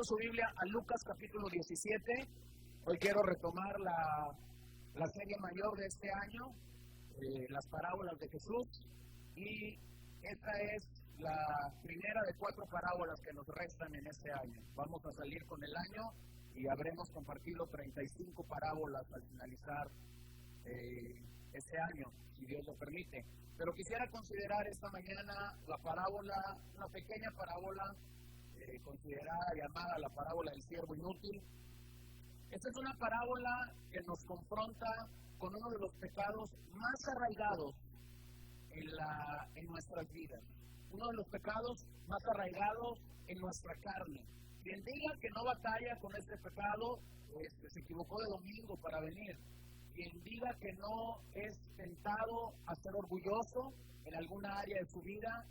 su Biblia a Lucas capítulo 17. Hoy quiero retomar la serie mayor de este año, las parábolas de Jesús, y esta es la primera de 4 parábolas que nos restan en este año. Vamos a salir con el año y habremos compartido 35 parábolas al finalizar este año, si Dios lo permite. Pero quisiera considerar esta mañana la parábola, una pequeña parábola considerada, llamada la parábola del siervo inútil. Esta es una parábola que nos confronta con uno de los pecados más arraigados en nuestras vidas. Uno de los pecados más arraigados en nuestra carne. Quien diga que no batalla con este pecado, se equivocó de domingo para venir. Quien diga que no es tentado a ser orgulloso en alguna área de su vida,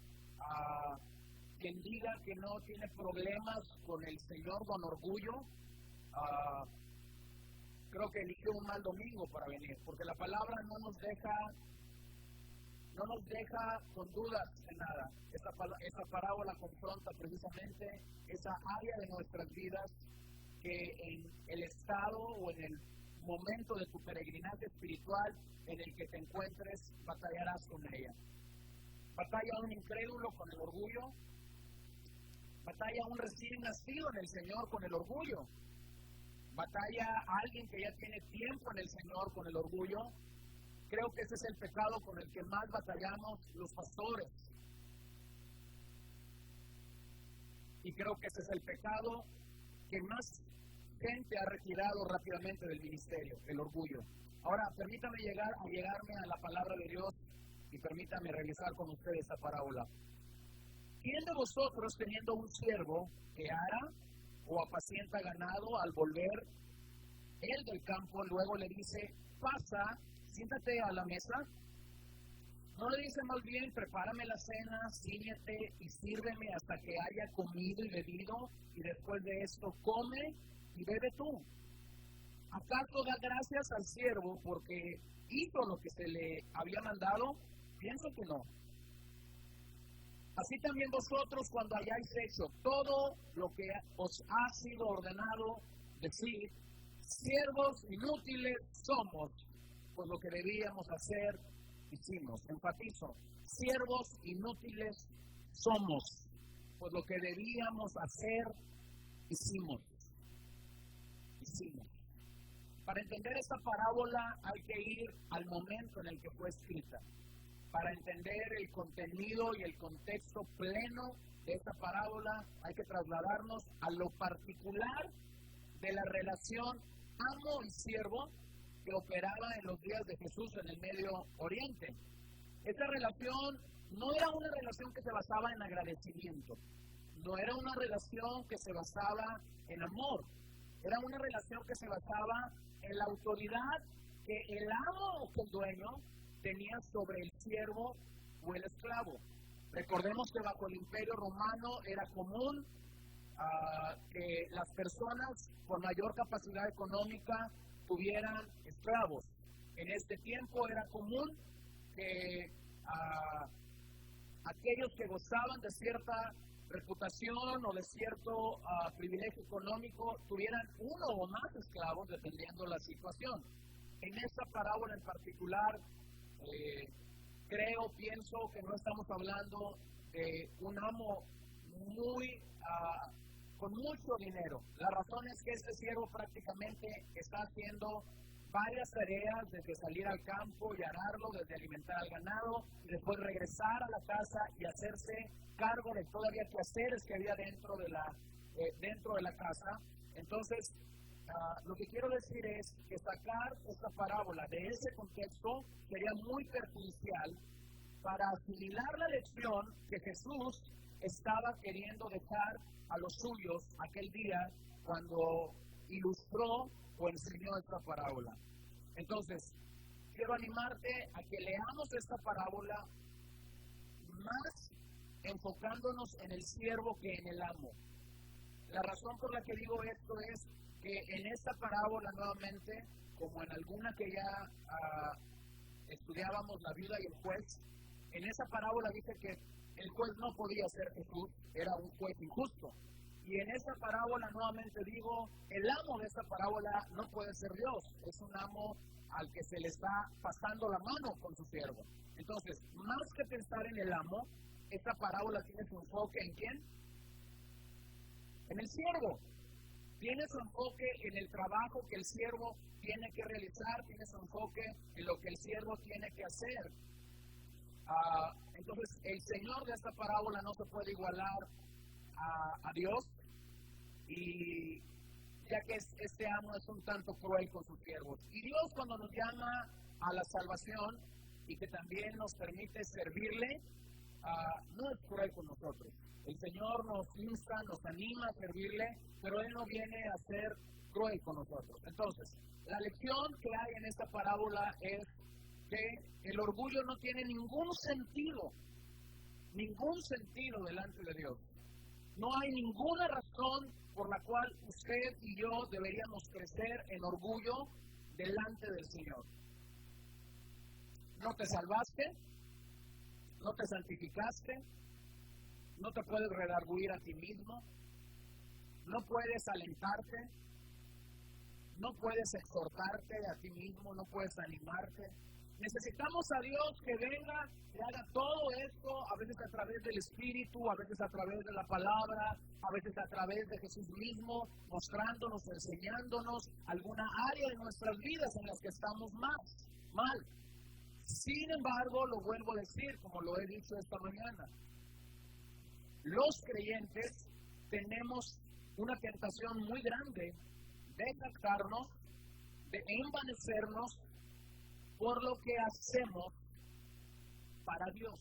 quien diga que no tiene problemas con el Señor con orgullo, creo que eligió un mal domingo para venir, porque la palabra no nos deja con dudas en nada. Esta parábola confronta precisamente esa área de nuestras vidas que en el estado o en el momento de tu peregrinaje espiritual en el que te encuentres, batallarás con ella. Batalla un incrédulo con el orgullo. Batalla un recién nacido en el Señor con el orgullo. Batalla a alguien que ya tiene tiempo en el Señor con el orgullo. Creo que ese es el pecado con el que más batallamos los pastores. Y creo que ese es el pecado que más gente ha retirado rápidamente del ministerio, el orgullo. Ahora, permítame llegarme a la palabra de Dios y permítame revisar con ustedes esta parábola. ¿Quién de vosotros, teniendo un siervo que ara o apacienta ganado, al volver él del campo, luego le dice, pasa, siéntate a la mesa? ¿No le dice más bien, prepárame la cena, cíñete y sírveme hasta que haya comido y bebido, y después de esto come y bebe tú? ¿Acaso da gracias al siervo porque hizo lo que se le había mandado? Pienso que no. Así también vosotros, cuando hayáis hecho todo lo que os ha sido ordenado, decid, siervos inútiles somos, pues lo que debíamos hacer, hicimos. Enfatizo, siervos inútiles somos, pues lo que debíamos hacer, hicimos. Para entender esta parábola hay que ir al momento en el que fue escrita. Para entender el contenido y el contexto pleno de esta parábola hay que trasladarnos a lo particular de la relación amo y siervo que operaba en los días de Jesús en el Medio Oriente. Esta relación no era una relación que se basaba en agradecimiento, no era una relación que se basaba en amor, era una relación que se basaba en la autoridad que el amo o que el dueño tenía sobre el siervo o el esclavo. Recordemos que bajo el Imperio Romano era común que las personas con mayor capacidad económica tuvieran esclavos. En este tiempo era común que aquellos que gozaban de cierta reputación o de cierto privilegio económico tuvieran uno o más esclavos dependiendo de la situación. En esta parábola en particular, pienso que no estamos hablando de un amo con mucho dinero. La razón es que este siervo prácticamente está haciendo varias tareas, desde salir al campo y ararlo, desde alimentar al ganado, y después regresar a la casa y hacerse cargo de todavía quehaceres que había dentro de la casa. Entonces, lo que quiero decir es que sacar esta parábola de ese contexto sería muy perjudicial para asimilar la lección que Jesús estaba queriendo dejar a los suyos aquel día cuando ilustró o enseñó esta parábola. Entonces, quiero animarte a que leamos esta parábola más enfocándonos en el siervo que en el amo. La razón por la que digo esto es que en esta parábola nuevamente, como en alguna que ya estudiábamos, la viuda y el juez, en esa parábola dice que el juez no podía ser Jesús, era un juez injusto. Y en esta parábola, nuevamente digo, el amo de esta parábola no puede ser Dios, es un amo al que se le está pasando la mano con su siervo. Entonces, más que pensar en el amo, esta parábola tiene su enfoque ¿en quién? En el siervo. Tiene su enfoque en el trabajo que el siervo tiene que realizar, tiene su enfoque en lo que el siervo tiene que hacer. Entonces, el Señor de esta parábola no se puede igualar a Dios, y ya que este amo es un tanto cruel con sus siervos. Y Dios, cuando nos llama a la salvación y que también nos permite servirle, no es cruel con nosotros. El Señor nos insta, nos anima a servirle, pero Él no viene a ser cruel con nosotros. Entonces, la lección que hay en esta parábola es que el orgullo no tiene ningún sentido delante de Dios. No hay ninguna razón por la cual usted y yo deberíamos crecer en orgullo delante del Señor. No te salvaste, no te santificaste, no te puedes redarguir a ti mismo, no puedes alentarte, no puedes exhortarte a ti mismo, no puedes animarte. Necesitamos a Dios que venga y haga todo esto, a veces a través del Espíritu, a veces a través de la palabra, a veces a través de Jesús mismo, mostrándonos, enseñándonos alguna área de nuestras vidas en las que estamos mal. Sin embargo, lo vuelvo a decir, como lo he dicho esta mañana, los creyentes tenemos una tentación muy grande de jactarnos, de envanecernos por lo que hacemos para Dios.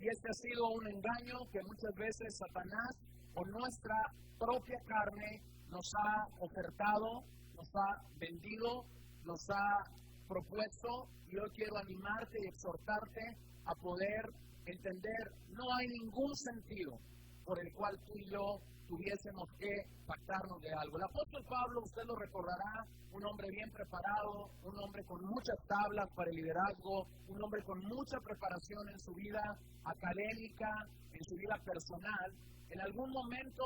Y este ha sido un engaño que muchas veces Satanás o nuestra propia carne nos ha ofertado, nos ha vendido, nos ha propuesto. Y yo quiero animarte y exhortarte a poder entender, no hay ningún sentido por el cual tú y yo tuviésemos que pactarnos de algo. El apóstol Pablo, usted lo recordará, un hombre bien preparado, un hombre con muchas tablas para el liderazgo, un hombre con mucha preparación en su vida académica, en su vida personal. En algún momento,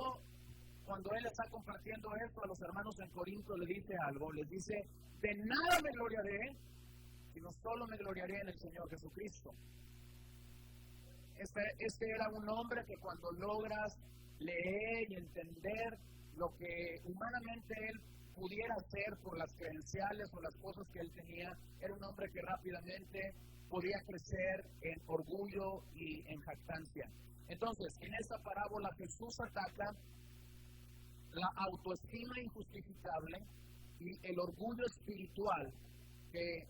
cuando él está compartiendo esto a los hermanos en Corinto, le dice algo, les dice, de nada me gloriaré, sino solo me gloriaré en el Señor Jesucristo. Este era un hombre que cuando logras leer y entender lo que humanamente él pudiera hacer por las credenciales o las cosas que él tenía, era un hombre que rápidamente podía crecer en orgullo y en jactancia. Entonces, en esta parábola Jesús ataca la autoestima injustificable y el orgullo espiritual que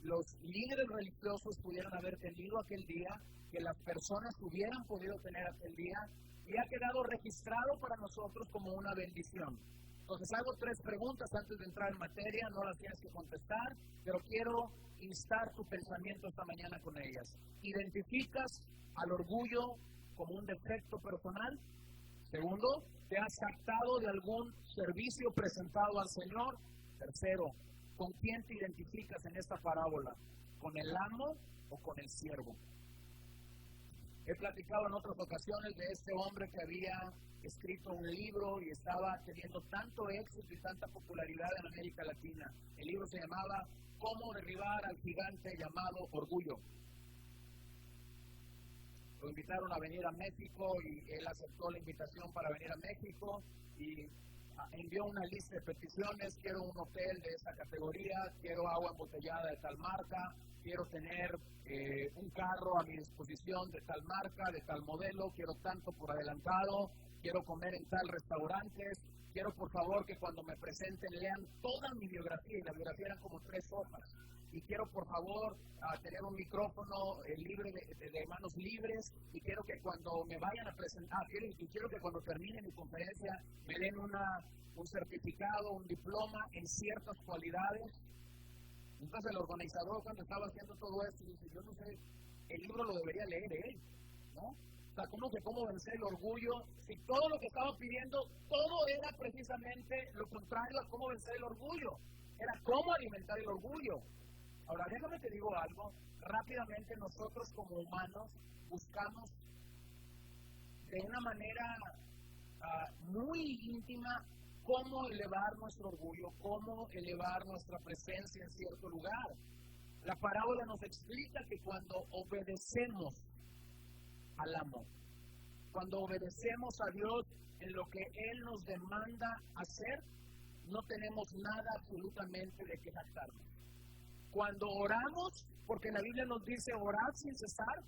los líderes religiosos pudieran haber tenido aquel día, que las personas hubieran podido tener aquel día, y ha quedado registrado para nosotros como una bendición. Entonces hago 3 preguntas antes de entrar en materia, no las tienes que contestar, pero quiero instar tu pensamiento esta mañana con ellas. ¿Identificas al orgullo como un defecto personal? Segundo, ¿te has jactado de algún servicio presentado al Señor? Tercero, ¿con quién te identificas en esta parábola? ¿Con el amo o con el siervo? He platicado en otras ocasiones de este hombre que había escrito un libro y estaba teniendo tanto éxito y tanta popularidad en América Latina. El libro se llamaba ¿Cómo derribar al gigante llamado orgullo? Lo invitaron a venir a México y él aceptó la invitación para venir a México y envió una lista de peticiones. Quiero un hotel de esta categoría, quiero agua embotellada de tal marca, quiero tener un carro a mi disposición de tal marca, de tal modelo, quiero tanto por adelantado, quiero comer en tal restaurantes, quiero por favor que cuando me presenten lean toda mi biografía, y la biografía eran como 3 hojas, y quiero por favor tener un micrófono libre de manos libres, y quiero que cuando me vayan a presentar, quiero que cuando termine mi conferencia me den un certificado, un diploma en ciertas cualidades. Entonces el organizador, cuando estaba haciendo todo esto, dice, yo no sé, el libro lo debería leer él, ¿no? O sea, ¿cómo vencer el orgullo? Si todo lo que estaba pidiendo, todo era precisamente lo contrario a cómo vencer el orgullo. Era cómo alimentar el orgullo. Ahora, déjame te digo algo. Rápidamente nosotros como humanos buscamos de una manera muy íntima cómo elevar nuestro orgullo, cómo elevar nuestra presencia en cierto lugar. La parábola nos explica que cuando obedecemos al amo, cuando obedecemos a Dios en lo que Él nos demanda hacer, no tenemos nada absolutamente de qué jactarnos. Cuando oramos, porque la Biblia nos dice orar sin cesar,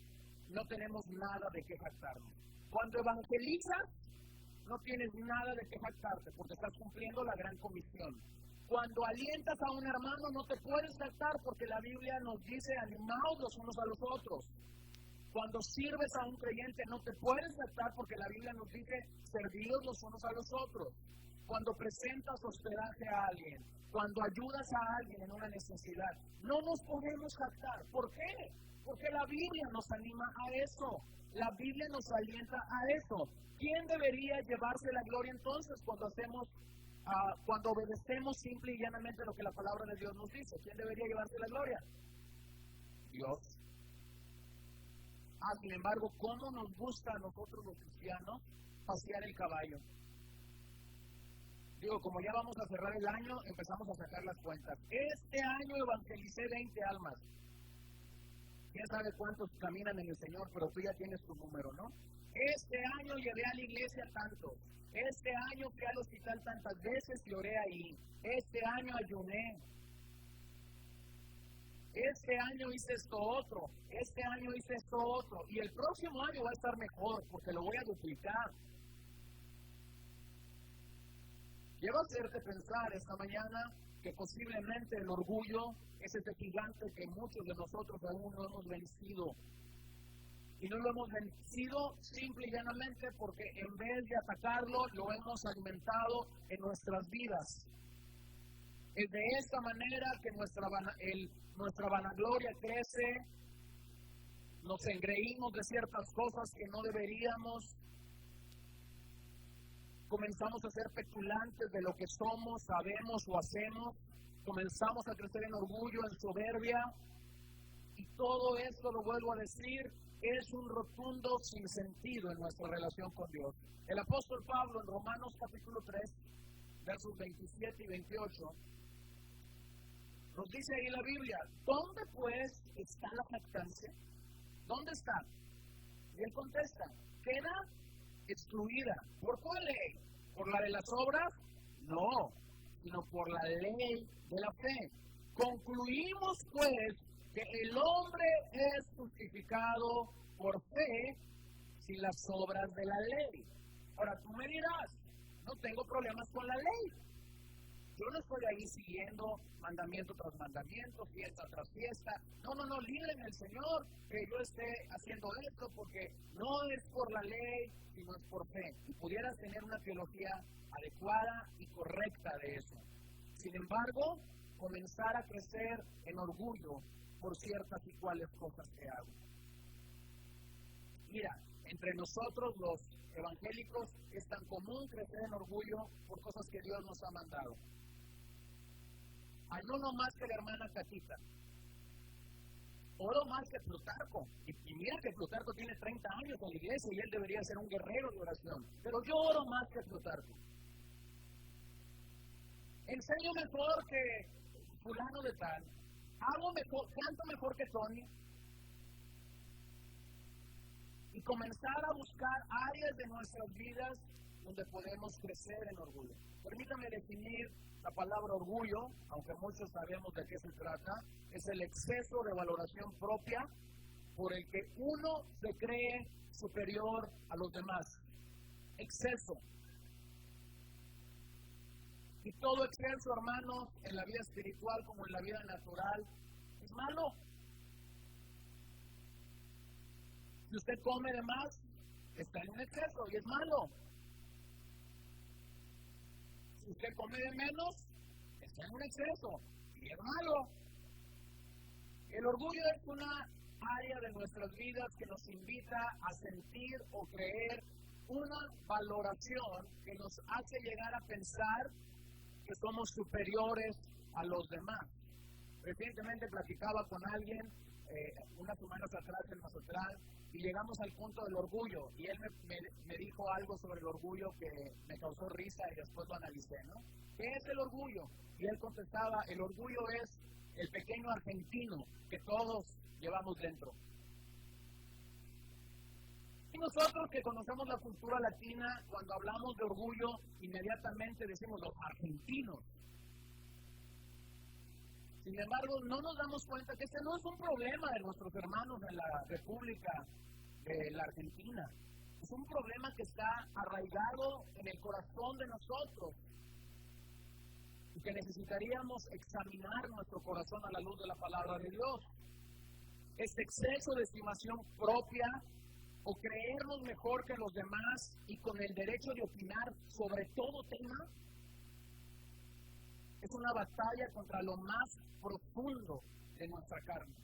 no tenemos nada de qué jactarnos. Cuando evangelizas, no tienes nada de qué jactarte, porque estás cumpliendo la gran comisión. Cuando alientas a un hermano, no te puedes jactar, porque la Biblia nos dice animaos los unos a los otros. Cuando sirves a un creyente, no te puedes jactar, porque la Biblia nos dice servidos los unos a los otros. Cuando presentas hospedaje a alguien, cuando ayudas a alguien en una necesidad, no nos podemos jactar. ¿Por qué? Porque la Biblia nos anima a eso. La Biblia nos alienta a eso. ¿Quién debería llevarse la gloria entonces cuando obedecemos simple y llanamente lo que la palabra de Dios nos dice? ¿Quién debería llevarse la gloria? Dios. Sin embargo, ¿cómo nos gusta a nosotros los cristianos pasear el caballo? Digo, como ya vamos a cerrar el año, empezamos a sacar las cuentas. Este año evangelicé 20 almas. ¿Quién sabe cuántos caminan en el Señor? Pero tú ya tienes tu número, ¿no? Este año llevé a la iglesia tanto. Este año fui al hospital tantas veces y oré ahí. Este año ayuné. Este año hice esto otro. Este año hice esto otro. Y el próximo año va a estar mejor porque lo voy a duplicar. Quiero hacerte pensar esta mañana que posiblemente el orgullo es ese gigante que muchos de nosotros aún no hemos vencido. Y no lo hemos vencido simple y llanamente porque en vez de atacarlo, lo hemos alimentado en nuestras vidas. Es de esta manera que nuestra vanagloria crece, nos engreímos de ciertas cosas que no deberíamos, comenzamos a ser petulantes de lo que somos, sabemos o hacemos, comenzamos a crecer en orgullo, en soberbia, y todo esto, lo vuelvo a decir, es un rotundo sinsentido en nuestra relación con Dios. El apóstol Pablo en Romanos capítulo 3, versos 27 y 28, nos dice ahí la Biblia, ¿dónde pues está la jactancia? ¿Dónde está? Y él contesta, queda excluida. ¿Por cuál ley? ¿Por la de las obras? No, sino por la ley de la fe. Concluimos pues que el hombre es justificado por fe sin las obras de la ley. Ahora tú me dirás, no tengo problemas con la ley. Yo no estoy ahí siguiendo mandamiento tras mandamiento, fiesta tras fiesta. No, líbreme el Señor que yo esté haciendo esto porque no es por la ley, sino es por fe. Y pudieras tener una teología adecuada y correcta de eso. Sin embargo, comenzar a crecer en orgullo por ciertas y cuales cosas que hago. Mira, entre nosotros los evangélicos es tan común crecer en orgullo por cosas que Dios nos ha mandado. Ayuno más que la hermana Catita. Oro más que Plutarco. Y mira que Plutarco tiene 30 años en la iglesia y él debería ser un guerrero de oración. Pero yo oro más que Plutarco. Enseño mejor que fulano de tal. Hago mejor, canto mejor que Tony. Y comenzar a buscar áreas de nuestras vidas donde podemos crecer en orgullo. Permítame definir la palabra orgullo, aunque muchos sabemos de qué se trata, es el exceso de valoración propia por el que uno se cree superior a los demás. Exceso. Y todo exceso, hermano, en la vida espiritual como en la vida natural, es malo. Si usted come de más, está en un exceso y es malo. Si usted come de menos, está en un exceso y es malo. El orgullo es una área de nuestras vidas que nos invita a sentir o creer una valoración que nos hace llegar a pensar que somos superiores a los demás. Recientemente platicaba con alguien, unas semanas atrás en Mazatlán, y llegamos al punto del orgullo, y él me dijo algo sobre el orgullo que me causó risa y después lo analicé, ¿no? ¿Qué es el orgullo? Y él contestaba, el orgullo es el pequeño argentino que todos llevamos dentro. Y nosotros que conocemos la cultura latina, cuando hablamos de orgullo, inmediatamente decimos los argentinos. Sin embargo, no nos damos cuenta que ese no es un problema de nuestros hermanos en la República de la Argentina. Es un problema que está arraigado en el corazón de nosotros y que necesitaríamos examinar nuestro corazón a la luz de la palabra de Dios. Este exceso de estimación propia o creernos mejor que los demás y con el derecho de opinar sobre todo tema es una batalla contra lo más profundo de nuestra carne,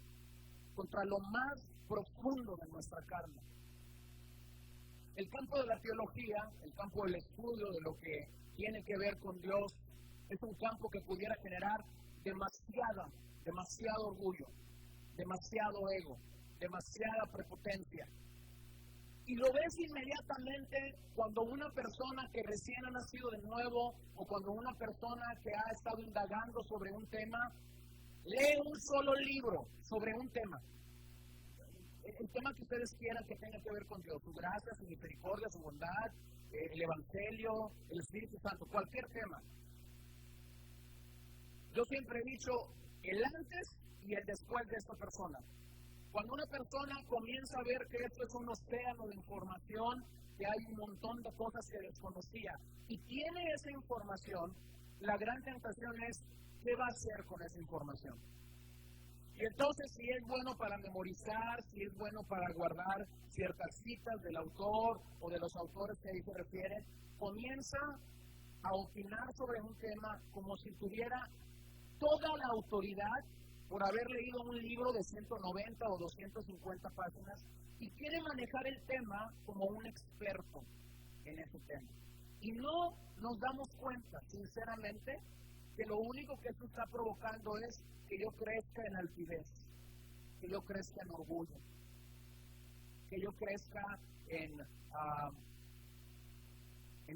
contra lo más profundo de nuestra carne. El campo de la teología, el campo del estudio de lo que tiene que ver con Dios, es un campo que pudiera generar demasiado orgullo, demasiado ego, demasiada prepotencia. Y lo ves inmediatamente cuando una persona que recién ha nacido de nuevo o cuando una persona que ha estado indagando sobre un tema, lee un solo libro sobre un tema. El tema que ustedes quieran que tenga que ver con Dios, su gracia, su misericordia, su bondad, el Evangelio, el Espíritu Santo, cualquier tema. Yo siempre he dicho el antes y el después de esta persona. Cuando una persona comienza a ver que esto es un océano de información, que hay un montón de cosas que desconocía, y tiene esa información, la gran tentación es, ¿qué va a hacer con esa información? Y entonces, si es bueno para memorizar, si es bueno para guardar ciertas citas del autor o de los autores que ahí se refieren, comienza a opinar sobre un tema como si tuviera toda la autoridad por haber leído un libro de 190 o 250 páginas y quiere manejar el tema como un experto en ese tema. Y no nos damos cuenta, sinceramente, que lo único que esto está provocando es que yo crezca en altivez, que yo crezca en orgullo, que yo crezca en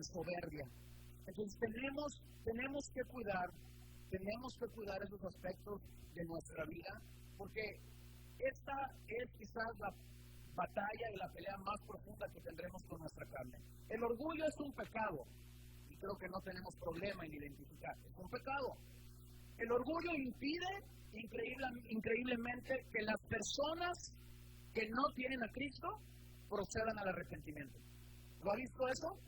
soberbia. Entonces tenemos que cuidar esos aspectos de nuestra vida, porque esta es quizás la batalla y la pelea más profunda que tendremos con nuestra carne. El orgullo es un pecado, y creo que no tenemos problema en identificar, es un pecado. El orgullo impide increíblemente que las personas que no tienen a Cristo procedan al arrepentimiento. ¿Lo ha visto eso?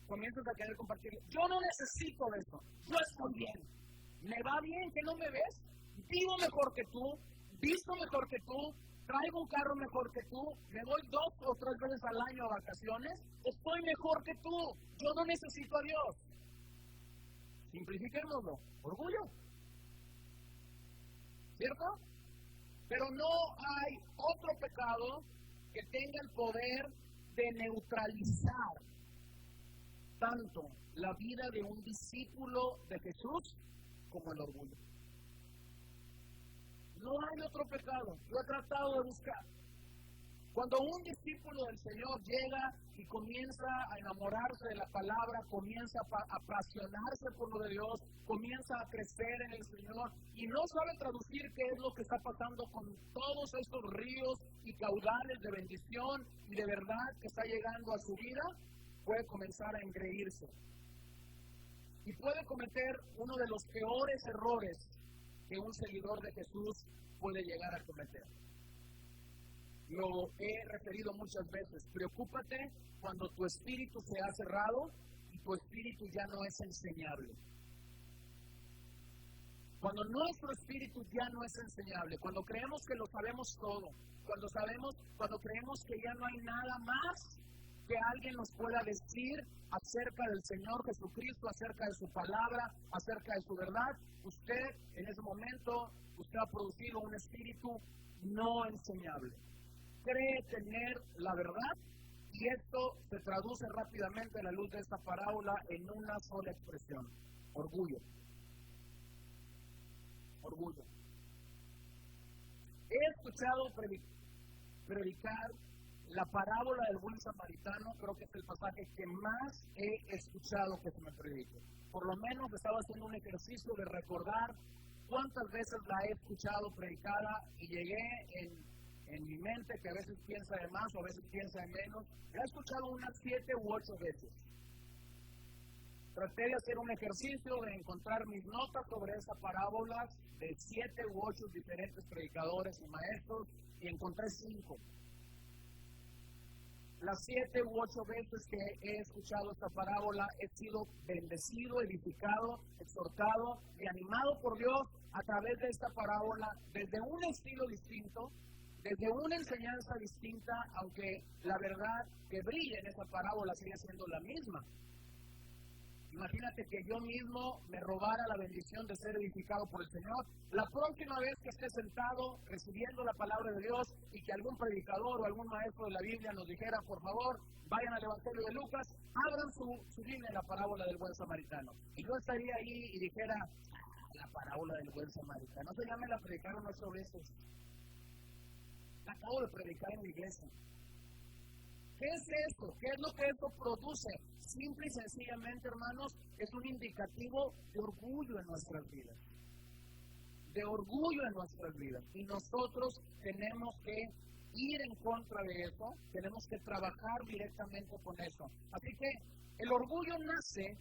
Comienzas a querer compartir. Yo no necesito de eso, yo estoy bien. ¿Me va bien que no me ves? Vivo mejor que tú, visto mejor que tú, traigo un carro mejor que tú, me voy 2 o 3 veces al año a vacaciones, estoy mejor que tú, yo no necesito a Dios. Simplifiquémoslo, orgullo. ¿Cierto? Pero no hay otro pecado que tenga el poder de neutralizar tanto la vida de un discípulo de Jesús como el orgullo. No hay otro pecado, lo he tratado de buscar. Cuando un discípulo del Señor llega y comienza a enamorarse de la palabra, comienza a apasionarse por lo de Dios, comienza a crecer en el Señor y no sabe traducir qué es lo que está pasando con todos estos ríos y caudales de bendición y de verdad que está llegando a su vida, puede comenzar a engreírse. Y puede cometer uno de los peores errores que un seguidor de Jesús puede llegar a cometer. Lo he referido muchas veces. Preocúpate cuando tu espíritu se ha cerrado y tu espíritu ya no es enseñable. Cuando nuestro espíritu ya no es enseñable, cuando creemos que lo sabemos todo, cuando creemos que ya no hay nada más que alguien nos pueda decir acerca del Señor Jesucristo, acerca de su palabra, acerca de su verdad, usted en ese momento, usted ha producido un espíritu no enseñable. Cree tener la verdad y esto se traduce rápidamente a la luz de esta parábola en una sola expresión: orgullo. Orgullo. He escuchado predicar La parábola del buen samaritano creo que es el pasaje que más he escuchado que se me predique. Por lo menos estaba haciendo un ejercicio de recordar cuántas veces la he escuchado predicada y llegué en mi mente, que a veces piensa de más o a veces piensa de menos, la he escuchado unas 7 u 8 veces. Traté de hacer un ejercicio de encontrar mis notas sobre esa parábola de 7 u 8 diferentes predicadores y maestros y encontré 5. Las 7 u 8 veces que he escuchado esta parábola he sido bendecido, edificado, exhortado y animado por Dios a través de esta parábola desde un estilo distinto, desde una enseñanza distinta, aunque la verdad que brilla en esa parábola sigue siendo la misma. Imagínate que yo mismo me robara la bendición de ser edificado por el Señor. La próxima vez que esté sentado recibiendo la palabra de Dios y que algún predicador o algún maestro de la Biblia nos dijera, por favor, vayan al Evangelio de Lucas, abran su Biblia en la parábola del buen samaritano. Y yo estaría ahí y dijera, la parábola del buen samaritano. No, ya me la predicaron 8 veces. La acabo de predicar en la iglesia. ¿Qué es esto? ¿Qué es lo que esto produce? Simple y sencillamente, hermanos, es un indicativo de orgullo en nuestras vidas. De orgullo en nuestras vidas. Y nosotros tenemos que ir en contra de eso, tenemos que trabajar directamente con eso. Así que el orgullo nace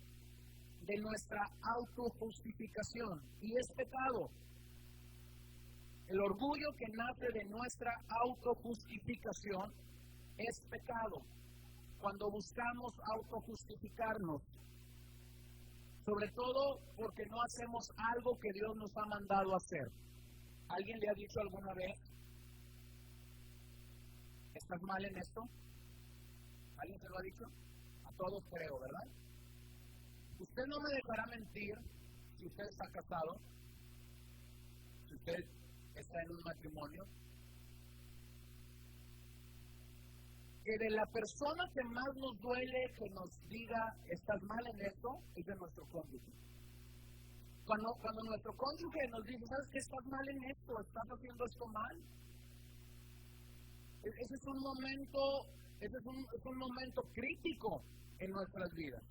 de nuestra autojustificación y es pecado. El orgullo que nace de nuestra autojustificación es pecado. Cuando buscamos autojustificarnos, sobre todo porque no hacemos algo que Dios nos ha mandado a hacer. ¿Alguien le ha dicho alguna vez, estás mal en esto? ¿Alguien se lo ha dicho? A todos creo, ¿verdad? Usted no me dejará mentir si usted está casado, si usted está en un matrimonio, que de la persona que más nos duele que nos diga estás mal en esto es de nuestro cónyuge. Cuando nuestro cónyuge nos dice, ¿sabes qué? Estás mal en esto, estás haciendo esto mal. Ese es un momento crítico en nuestras vidas.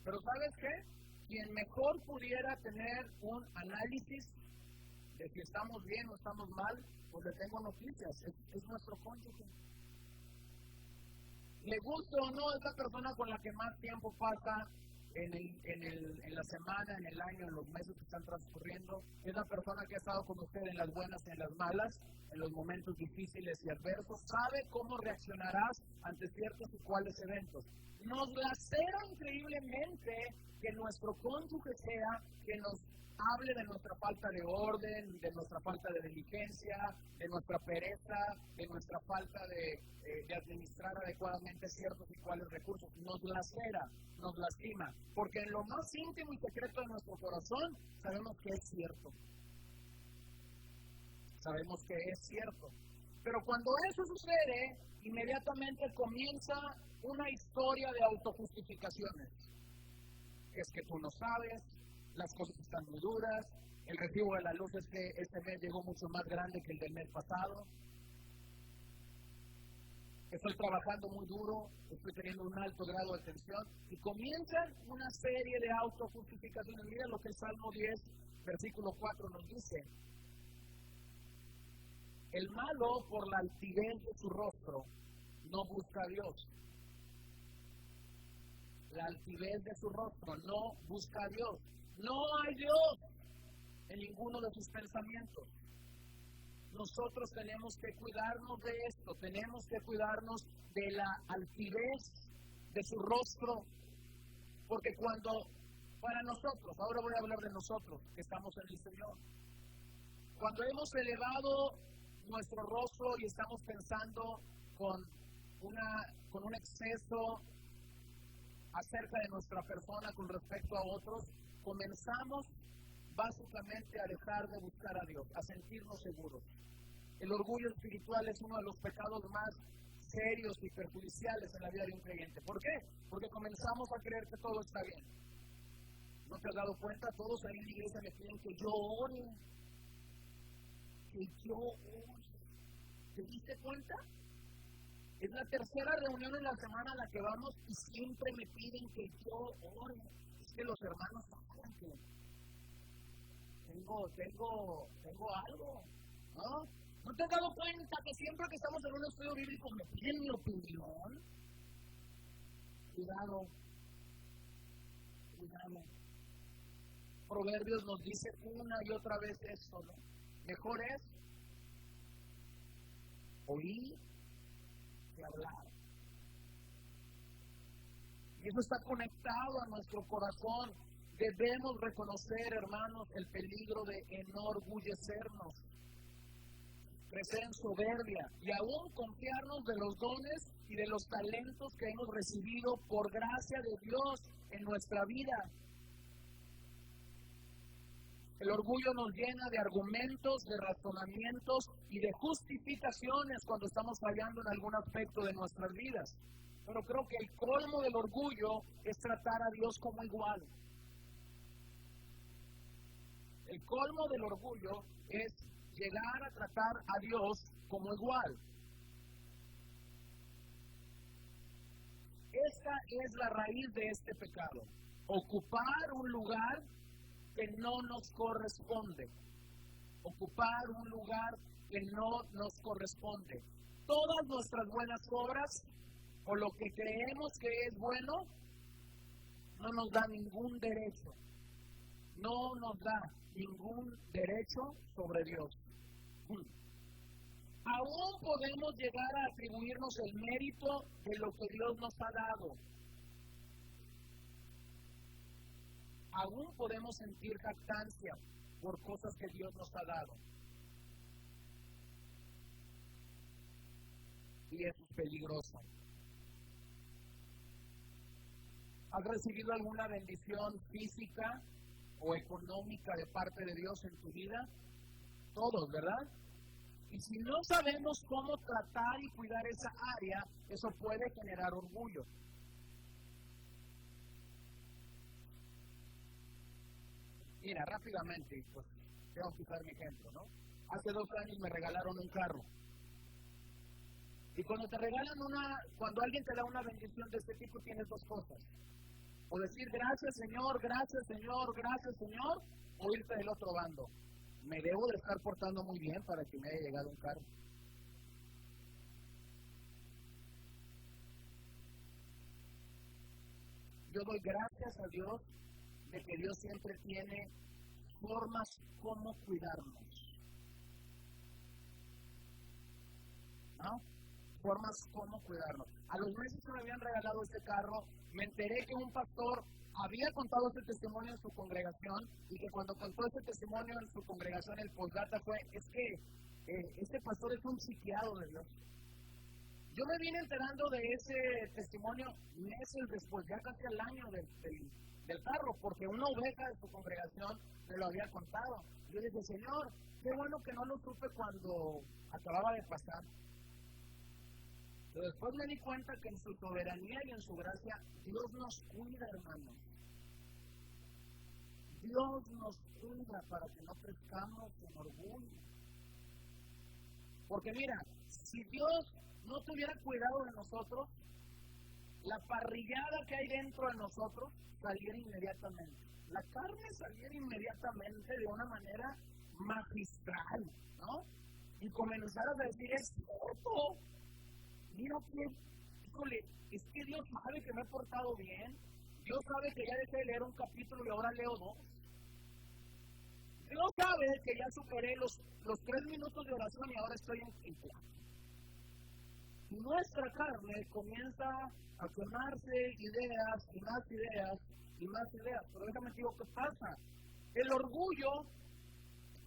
Pero ¿sabes qué? Quien mejor pudiera tener un análisis de si estamos bien o estamos mal, pues le tengo noticias, es nuestro cónyuge. Le guste o no, es la persona con la que más tiempo pasa en la semana, en el año, en los meses que están transcurriendo. Es la persona que ha estado con usted en las buenas y en las malas, en los momentos difíciles y adversos. Sabe cómo reaccionarás ante ciertos y cuáles eventos. Nos lacera increíblemente que nuestro cónyuge sea que nos hable de nuestra falta de orden, de nuestra falta de diligencia, de nuestra pereza, de nuestra falta de administrar adecuadamente ciertos y cuáles recursos. Nos lacera, nos lastima, porque en lo más íntimo y secreto de nuestro corazón sabemos que es cierto. Sabemos que es cierto. Pero cuando eso sucede, inmediatamente comienza una historia de autojustificaciones. Es que tú no sabes, las cosas están muy duras, el recibo de la luz es que este mes llegó mucho más grande que el del mes pasado, estoy trabajando muy duro, estoy teniendo un alto grado de tensión, y comienzan una serie de autojustificaciones. Mira lo que el Salmo 10, versículo 4 nos dice: el malo por la altivez de su rostro no busca a Dios. La altivez de su rostro no busca a Dios. No hay Dios en ninguno de sus pensamientos. Nosotros tenemos que cuidarnos de esto, tenemos que cuidarnos de la altivez de su rostro, porque para nosotros, ahora voy a hablar de nosotros que estamos en el Señor, cuando hemos elevado nuestro rostro y estamos pensando con un exceso acerca de nuestra persona con respecto a otros, comenzamos básicamente a dejar de buscar a Dios, a sentirnos seguros. El orgullo espiritual es uno de los pecados más serios y perjudiciales en la vida de un creyente. ¿Por qué? Porque comenzamos a creer que todo está bien. ¿No te has dado cuenta? Todos ahí en la iglesia me piden que yo ore. Que yo ore. ¿Te diste cuenta? Es la tercera reunión en la semana a la que vamos y siempre me piden que yo ore. Es que los hermanos saben que tengo algo, ¿no? ¿No te has dado cuenta que siempre que estamos en un estudio bíblico me piden mi opinión? Cuidado. Proverbios nos dice una y otra vez esto, ¿no? Mejor es oír que hablar. Y eso está conectado a nuestro corazón. Debemos reconocer, hermanos, el peligro de enorgullecernos, crecer en soberbia y aún confiarnos de los dones y de los talentos que hemos recibido por gracia de Dios en nuestra vida. El orgullo nos llena de argumentos, de razonamientos y de justificaciones cuando estamos fallando en algún aspecto de nuestras vidas. Pero creo que el colmo del orgullo es tratar a Dios como igual. El colmo del orgullo es llegar a tratar a Dios como igual. Esta es la raíz de este pecado. Ocupar un lugar que no nos corresponde. Ocupar un lugar que no nos corresponde. Todas nuestras buenas obras o lo que creemos que es bueno no nos da ningún derecho. No nos da ningún derecho sobre Dios. Aún podemos llegar a atribuirnos el mérito de lo que Dios nos ha dado. Aún podemos sentir jactancia por cosas que Dios nos ha dado. Y eso es peligroso. ¿Has recibido alguna bendición física o económica de parte de Dios en tu vida? Todos, ¿verdad? Y si no sabemos cómo tratar y cuidar esa área, eso puede generar orgullo. Mira, rápidamente, pues, tengo que usar mi ejemplo, ¿no? Hace 2 años me regalaron un carro. Y cuando te regalan cuando alguien te da una bendición de este tipo, tienes 2 cosas. O decir gracias Señor, gracias Señor, gracias Señor, o irte del otro bando. Me debo de estar portando muy bien para que me haya llegado un carro. Yo doy gracias a Dios de que Dios siempre tiene formas como cuidarnos. ¿No? Formas como cuidarnos. A los meses que me habían regalado este carro, me enteré que un pastor había contado este testimonio en su congregación y que cuando contó este testimonio en su congregación, el postdata fue, es que este pastor es un sitiado de Dios. Yo me vine enterando de ese testimonio meses después, ya casi al año del carro, porque una oveja de su congregación me lo había contado. Yo dije, Señor, qué bueno que no lo supe cuando acababa de pasar. Pero después me di cuenta que en su soberanía y en su gracia, Dios nos cuida, hermanos. Dios nos cuida para que no crezcamos en orgullo. Porque mira, si Dios no tuviera cuidado de nosotros, la parrillada que hay dentro de nosotros saliera inmediatamente. La carne saliera inmediatamente de una manera magistral, ¿no? Y comenzaras a decir, es cierto. Mira que, híjole, es que Dios sabe que me he portado bien. Dios sabe que ya dejé de leer un capítulo y ahora leo 2. Dios sabe que ya superé los 3 minutos de oración y ahora estoy en clase. Nuestra carne comienza a quemarse ideas y más ideas y más ideas. Pero déjame decir qué pasa. El orgullo,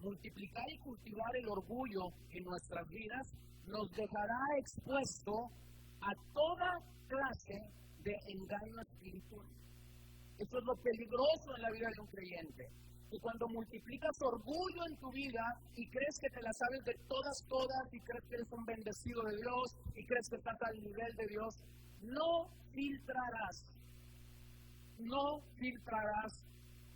multiplicar y cultivar el orgullo en nuestras vidas, nos dejará expuesto a toda clase de engaño espiritual. Eso es lo peligroso en la vida de un creyente. Y cuando multiplicas orgullo en tu vida y crees que te la sabes de todas y crees que eres un bendecido de Dios y crees que estás al nivel de Dios, no filtrarás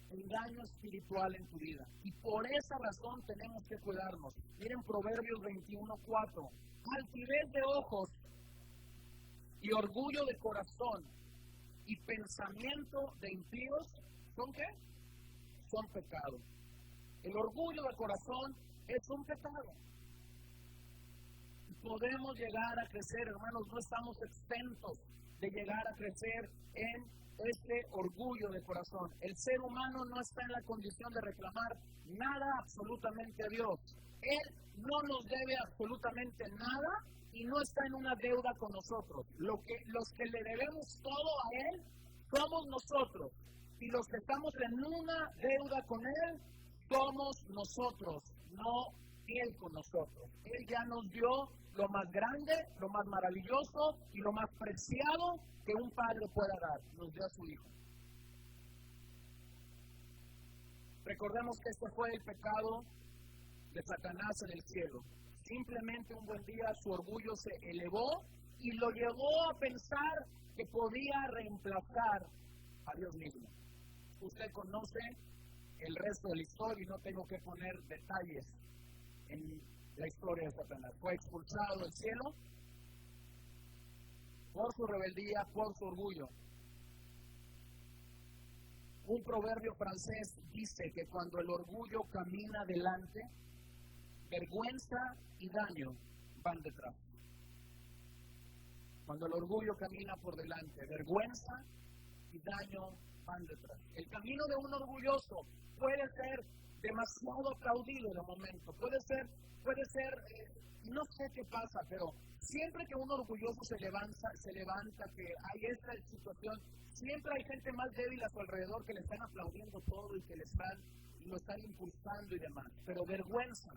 engaño espiritual en tu vida. Y por esa razón tenemos que cuidarnos. Miren Proverbios 21:4. Altivez de ojos y orgullo de corazón y pensamiento de impíos, ¿son qué? Son pecados. El orgullo de corazón es un pecado. Podemos llegar a crecer, hermanos, no estamos exentos de llegar a crecer en este orgullo de corazón. El ser humano no está en la condición de reclamar nada absolutamente a Dios. Él no nos debe absolutamente nada y no está en una deuda con nosotros. Los que le debemos todo a Él somos nosotros. Y los que estamos en una deuda con Él somos nosotros, no Él con nosotros. Él ya nos dio lo más grande, lo más maravilloso y lo más preciado que un padre pueda dar. Nos dio a su Hijo. Recordemos que este fue el pecado de Satanás en el cielo. Simplemente un buen día su orgullo se elevó y lo llevó a pensar que podía reemplazar a Dios mismo. Usted conoce el resto de la historia y no tengo que poner detalles en la historia de Satanás. Fue expulsado del cielo por su rebeldía, por su orgullo. Un proverbio francés dice que cuando el orgullo camina delante, vergüenza y daño van detrás. Cuando el orgullo camina por delante, vergüenza y daño van detrás. El camino de un orgulloso puede ser demasiado aplaudido de momento, puede ser, no sé qué pasa, pero siempre que un orgulloso se levanta, que hay esta situación, siempre hay gente más débil a su alrededor que le están aplaudiendo todo y que lo están impulsando y demás. Pero vergüenza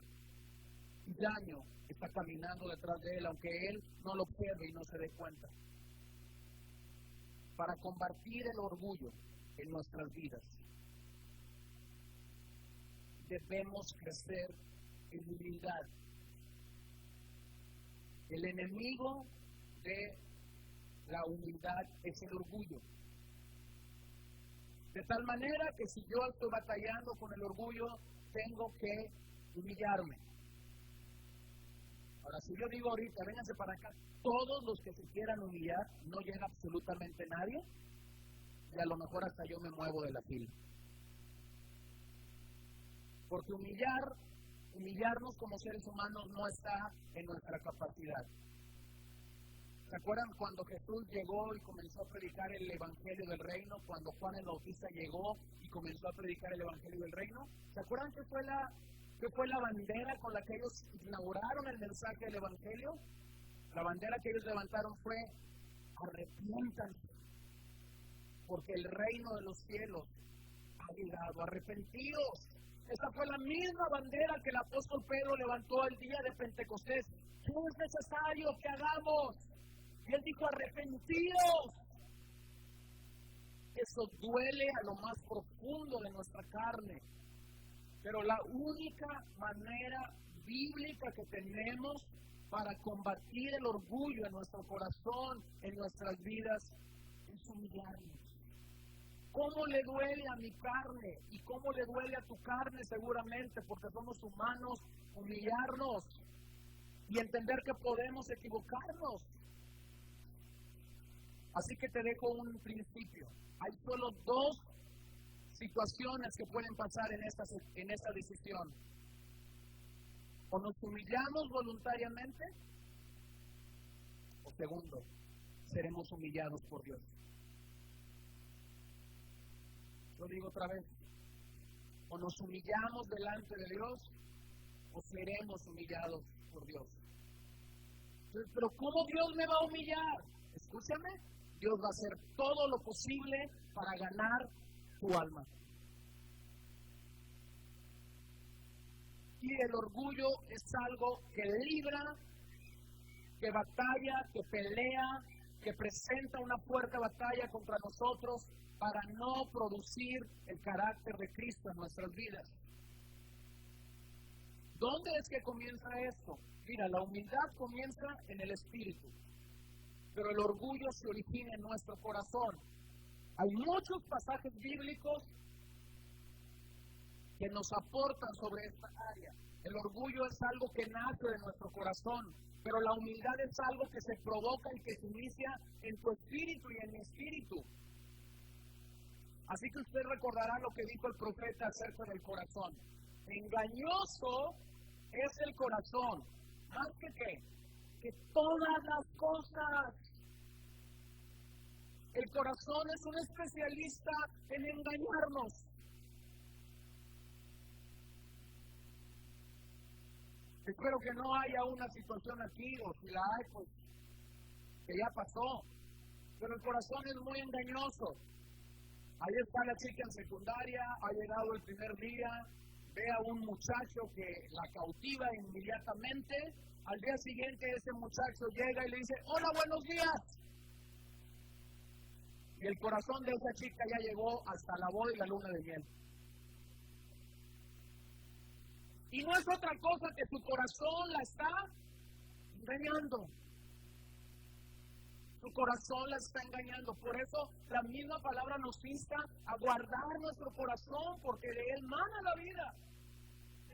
y daño está caminando detrás de él, aunque él no lo observe y no se dé cuenta. Para combatir el orgullo en nuestras vidas, debemos crecer en humildad. El enemigo de la humildad es el orgullo. De tal manera que si yo estoy batallando con el orgullo, tengo que humillarme. Ahora, si yo digo ahorita, vénganse para acá, todos los que se quieran humillar, no llega absolutamente nadie, y a lo mejor hasta yo me muevo de la fila. Porque humillarnos como seres humanos no está en nuestra capacidad. ¿Se acuerdan cuando Jesús llegó y comenzó a predicar el Evangelio del Reino? Cuando Juan el Bautista llegó y comenzó a predicar el Evangelio del Reino. ¿Se acuerdan qué fue la bandera con la que ellos inauguraron el mensaje del Evangelio? La bandera que ellos levantaron fue: arrepiéntanse, porque el reino de los cielos ha llegado. Arrepentidos. Esa fue la misma bandera que el apóstol Pedro levantó el día de Pentecostés. ¿Qué es necesario que hagamos? Y él dijo: arrepentidos. Eso duele a lo más profundo de nuestra carne. Pero la única manera bíblica que tenemos para combatir el orgullo en nuestro corazón, en nuestras vidas, es humillarnos. ¿Cómo le duele a mi carne? ¿Y cómo le duele a tu carne seguramente? Porque somos humanos, humillarnos y entender que podemos equivocarnos. Así que te dejo un principio. Hay solo dos situaciones que pueden pasar en esta decisión. O nos humillamos voluntariamente, o segundo, seremos humillados por Dios. Lo digo otra vez: o nos humillamos delante de Dios, o seremos humillados por Dios. Pero ¿cómo Dios me va a humillar? Escúchame, Dios va a hacer todo lo posible para ganar tu alma. Y el orgullo es algo que libra, que batalla, que pelea, que presenta una fuerte batalla contra nosotros para no producir el carácter de Cristo en nuestras vidas. ¿Dónde es que comienza esto? Mira, la humildad comienza en el espíritu, pero el orgullo se origina en nuestro corazón. Hay muchos pasajes bíblicos que nos aportan sobre esta área. El orgullo es algo que nace de nuestro corazón, pero la humildad es algo que se provoca y que se inicia en tu espíritu y en mi espíritu. Así que usted recordará lo que dijo el profeta acerca del corazón. Engañoso es el corazón, más que qué, que todas las cosas. El corazón es un especialista en engañarnos. Espero que no haya una situación aquí, o si la hay, pues que ya pasó. Pero el corazón es muy engañoso. Ahí está la chica en secundaria, ha llegado el primer día, ve a un muchacho que la cautiva inmediatamente. Al día siguiente ese muchacho llega y le dice, hola, buenos días. Y el corazón de esa chica ya llegó hasta la boda y la luna de miel. Y no es otra cosa que su corazón la está engañando. Su corazón la está engañando. Por eso la misma palabra nos insta a guardar nuestro corazón, porque de él mana la vida.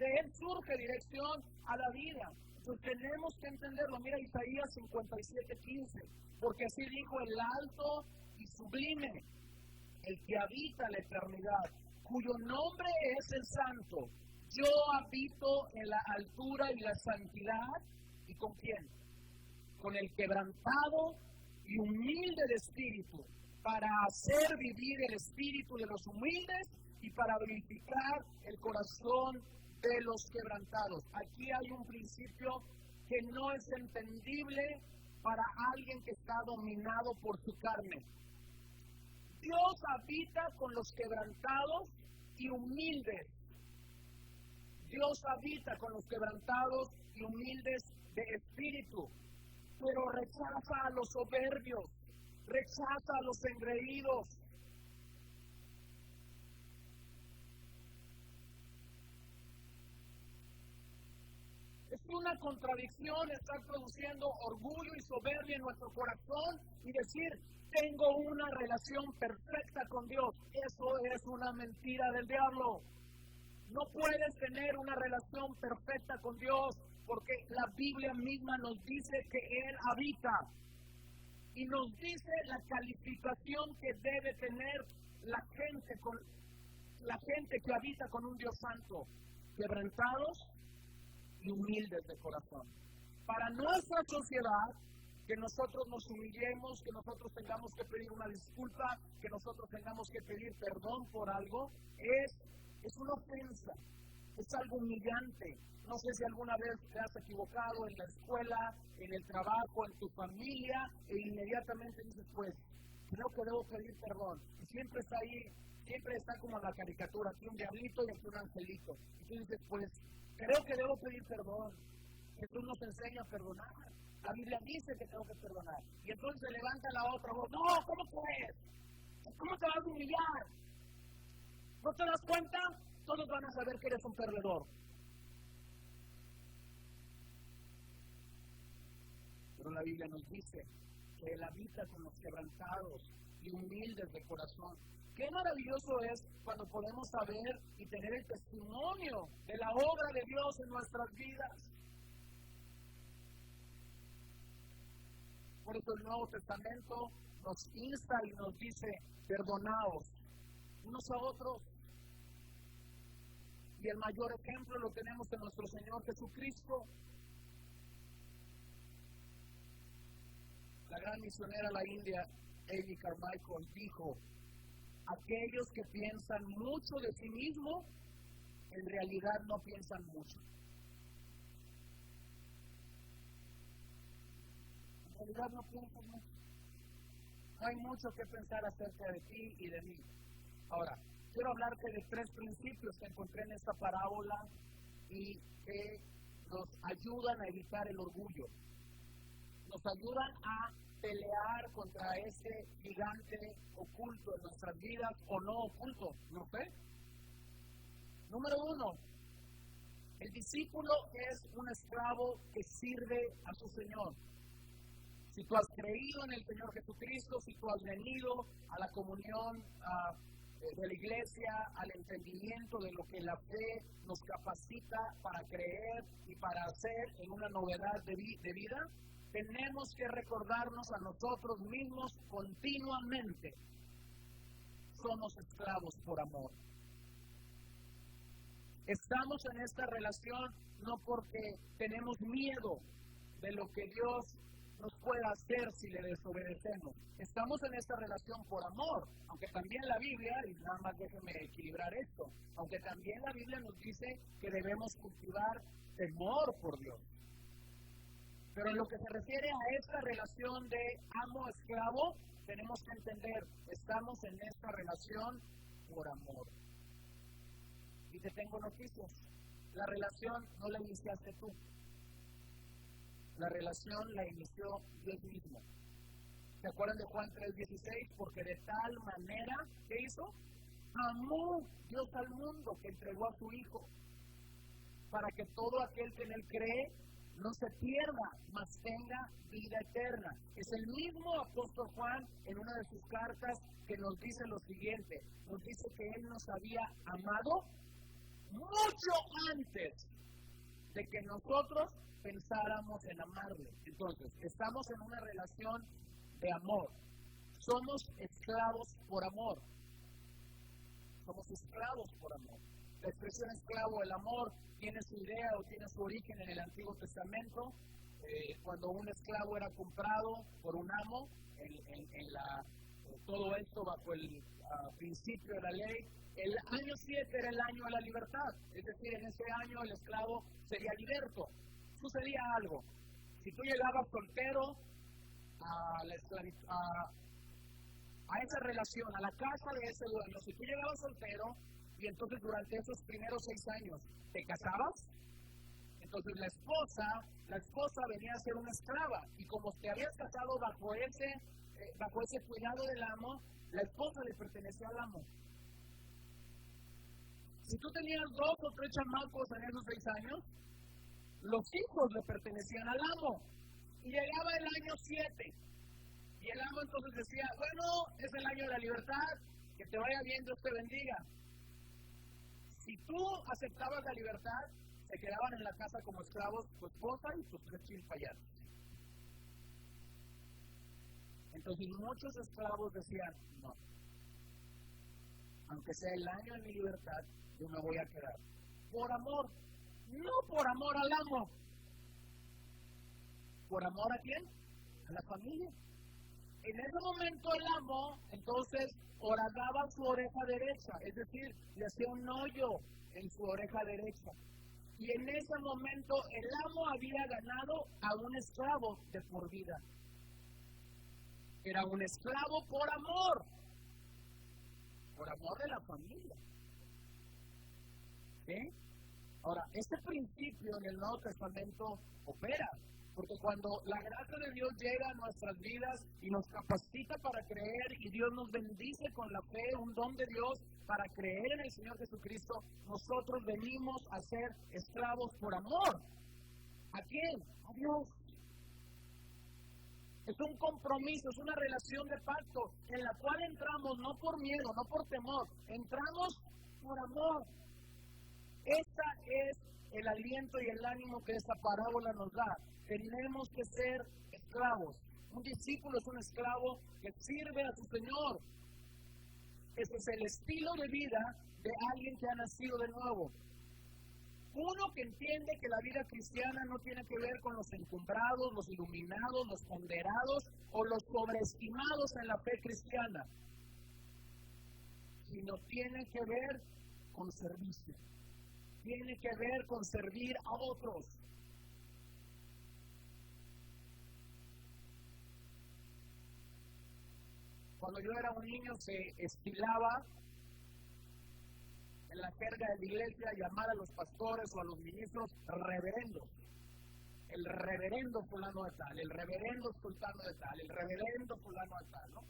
De él surge dirección a la vida. Entonces tenemos que entenderlo. Mira Isaías 57:15. Porque así dijo el alto y sublime, el que habita la eternidad, cuyo nombre es el santo. Yo habito en la altura y la santidad. ¿Y con quién? Con el quebrantado y humilde de espíritu, para hacer vivir el espíritu de los humildes y para vivificar el corazón de los quebrantados. Aquí hay un principio que no es entendible para alguien que está dominado por su carne. Dios habita con los quebrantados y humildes. Dios habita con los quebrantados y humildes de espíritu, pero rechaza a los soberbios, rechaza a los engreídos. Es una contradicción estar produciendo orgullo y soberbia en nuestro corazón y decir, tengo una relación perfecta con Dios. Eso es una mentira del diablo. No puedes tener una relación perfecta con Dios, porque la Biblia misma nos dice que Él habita. Y nos dice la calificación que debe tener la gente que habita con un Dios santo. Quebrantados y humildes de corazón. Para nuestra sociedad, que nosotros nos humillemos, que nosotros tengamos que pedir una disculpa, que nosotros tengamos que pedir perdón por algo, es una ofensa, es algo humillante. No sé si alguna vez te has equivocado en la escuela, en el trabajo, en tu familia, e inmediatamente dices, pues, creo que debo pedir perdón. Y siempre está ahí, siempre está como la caricatura, aquí un diablito y aquí un angelito. Y tú dices, pues, creo que debo pedir perdón. Jesús nos enseña a perdonar. La Biblia dice que tengo que perdonar. Y entonces se levanta la otra voz, no, ¿cómo puedes? ¿Cómo te vas a humillar? ¿No te das cuenta? Todos van a saber que eres un perdedor. Pero la Biblia nos dice que Él habita con los quebrantados y humildes de corazón. Qué maravilloso es cuando podemos saber y tener el testimonio de la obra de Dios en nuestras vidas. Por eso el Nuevo Testamento nos insta y nos dice, perdonaos unos a otros. Y el mayor ejemplo lo tenemos en nuestro Señor Jesucristo. La gran misionera a la India, Amy Carmichael, dijo, aquellos que piensan mucho de sí mismos, en realidad no piensan mucho. En realidad no piensan mucho. No hay mucho que pensar acerca de ti y de mí. Ahora, quiero hablarte de 3 principios que encontré en esta parábola y que nos ayudan a evitar el orgullo. Nos ayudan a pelear contra ese gigante oculto en nuestras vidas o no oculto, no sé. Número 1, el discípulo es un esclavo que sirve a su Señor. Si tú has creído en el Señor Jesucristo, si tú has venido a la comunión de la iglesia al entendimiento de lo que la fe nos capacita para creer y para hacer en una novedad de vida, tenemos que recordarnos a nosotros mismos continuamente: somos esclavos por amor. Estamos en esta relación no porque tenemos miedo de lo que Dios nos pueda hacer si le desobedecemos. Estamos en esta relación por amor, aunque también la Biblia, y nada más déjenme equilibrar esto, aunque también la Biblia nos dice que debemos cultivar temor por Dios. Pero en lo que se refiere a esta relación de amo-esclavo, tenemos que entender, estamos en esta relación por amor. Y te tengo noticias, la relación no la iniciaste tú. La relación la inició Dios mismo. ¿Se acuerdan de Juan 3:16? Porque de tal manera, ¿qué hizo? Amó Dios al mundo que entregó a su Hijo, para que todo aquel que en Él cree no se pierda, mas tenga vida eterna. Es el mismo apóstol Juan en una de sus cartas que nos dice lo siguiente. Nos dice que Él nos había amado mucho antes de que nosotros pensáramos en amarle. Entonces, estamos en una relación de amor. Somos esclavos por amor. Somos esclavos por amor. La expresión esclavo del amor tiene su idea o tiene su origen en el Antiguo Testamento, cuando un esclavo era comprado por un amo, todo esto bajo el principio de la ley. El año 7 era el año de la libertad, es decir, en ese año el esclavo sería liberto. Sucedía algo: si tú llegabas soltero a esa relación, a la casa de ese dueño, si tú llegabas soltero y entonces durante esos primeros 6 años te casabas, entonces la esposa venía a ser una esclava, y como te habías casado bajo ese cuidado del amo, la esposa le pertenecía al amo. Si tú tenías 2 o 3 chamacos en esos 6 años, los hijos le pertenecían al amo. Y llegaba el año 7. Y el amo entonces decía: bueno, es el año de la libertad, que te vaya bien, Dios te bendiga. Si tú aceptabas la libertad, se quedaban en la casa como esclavos tu esposa y tus 3 chilpayates. Entonces muchos esclavos decían: no, aunque sea el año de mi libertad, yo me voy a quedar. Por amor, no por amor al amo. ¿Por amor a quién? A la familia. En ese momento el amo, entonces, horadaba su oreja derecha, es decir, le hacía un hoyo en su oreja derecha. Y en ese momento el amo había ganado a un esclavo de por vida. Era un esclavo por amor de la familia. ¿Sí? Ahora, este principio en el Nuevo Testamento opera, porque cuando la gracia de Dios llega a nuestras vidas y nos capacita para creer, y Dios nos bendice con la fe, un don de Dios para creer en el Señor Jesucristo, nosotros venimos a ser esclavos por amor. ¿A quién? A Dios. Es un compromiso, es una relación de pacto en la cual entramos no por miedo, no por temor, entramos por amor. Este es el aliento y el ánimo que esta parábola nos da. Tenemos que ser esclavos. Un discípulo es un esclavo que sirve a su Señor. Ese es el estilo de vida de alguien que ha nacido de nuevo. Uno que entiende que la vida cristiana no tiene que ver con los encumbrados, los iluminados, los ponderados o los sobreestimados en la fe cristiana, sino tiene que ver con servicio. Tiene que ver con servir a otros. Cuando yo era un niño se estilaba en la jerga de la iglesia llamar a los pastores o a los ministros reverendos. El reverendo fulano de tal, el reverendo sultano de tal, el reverendo fulano de tal, ¿no?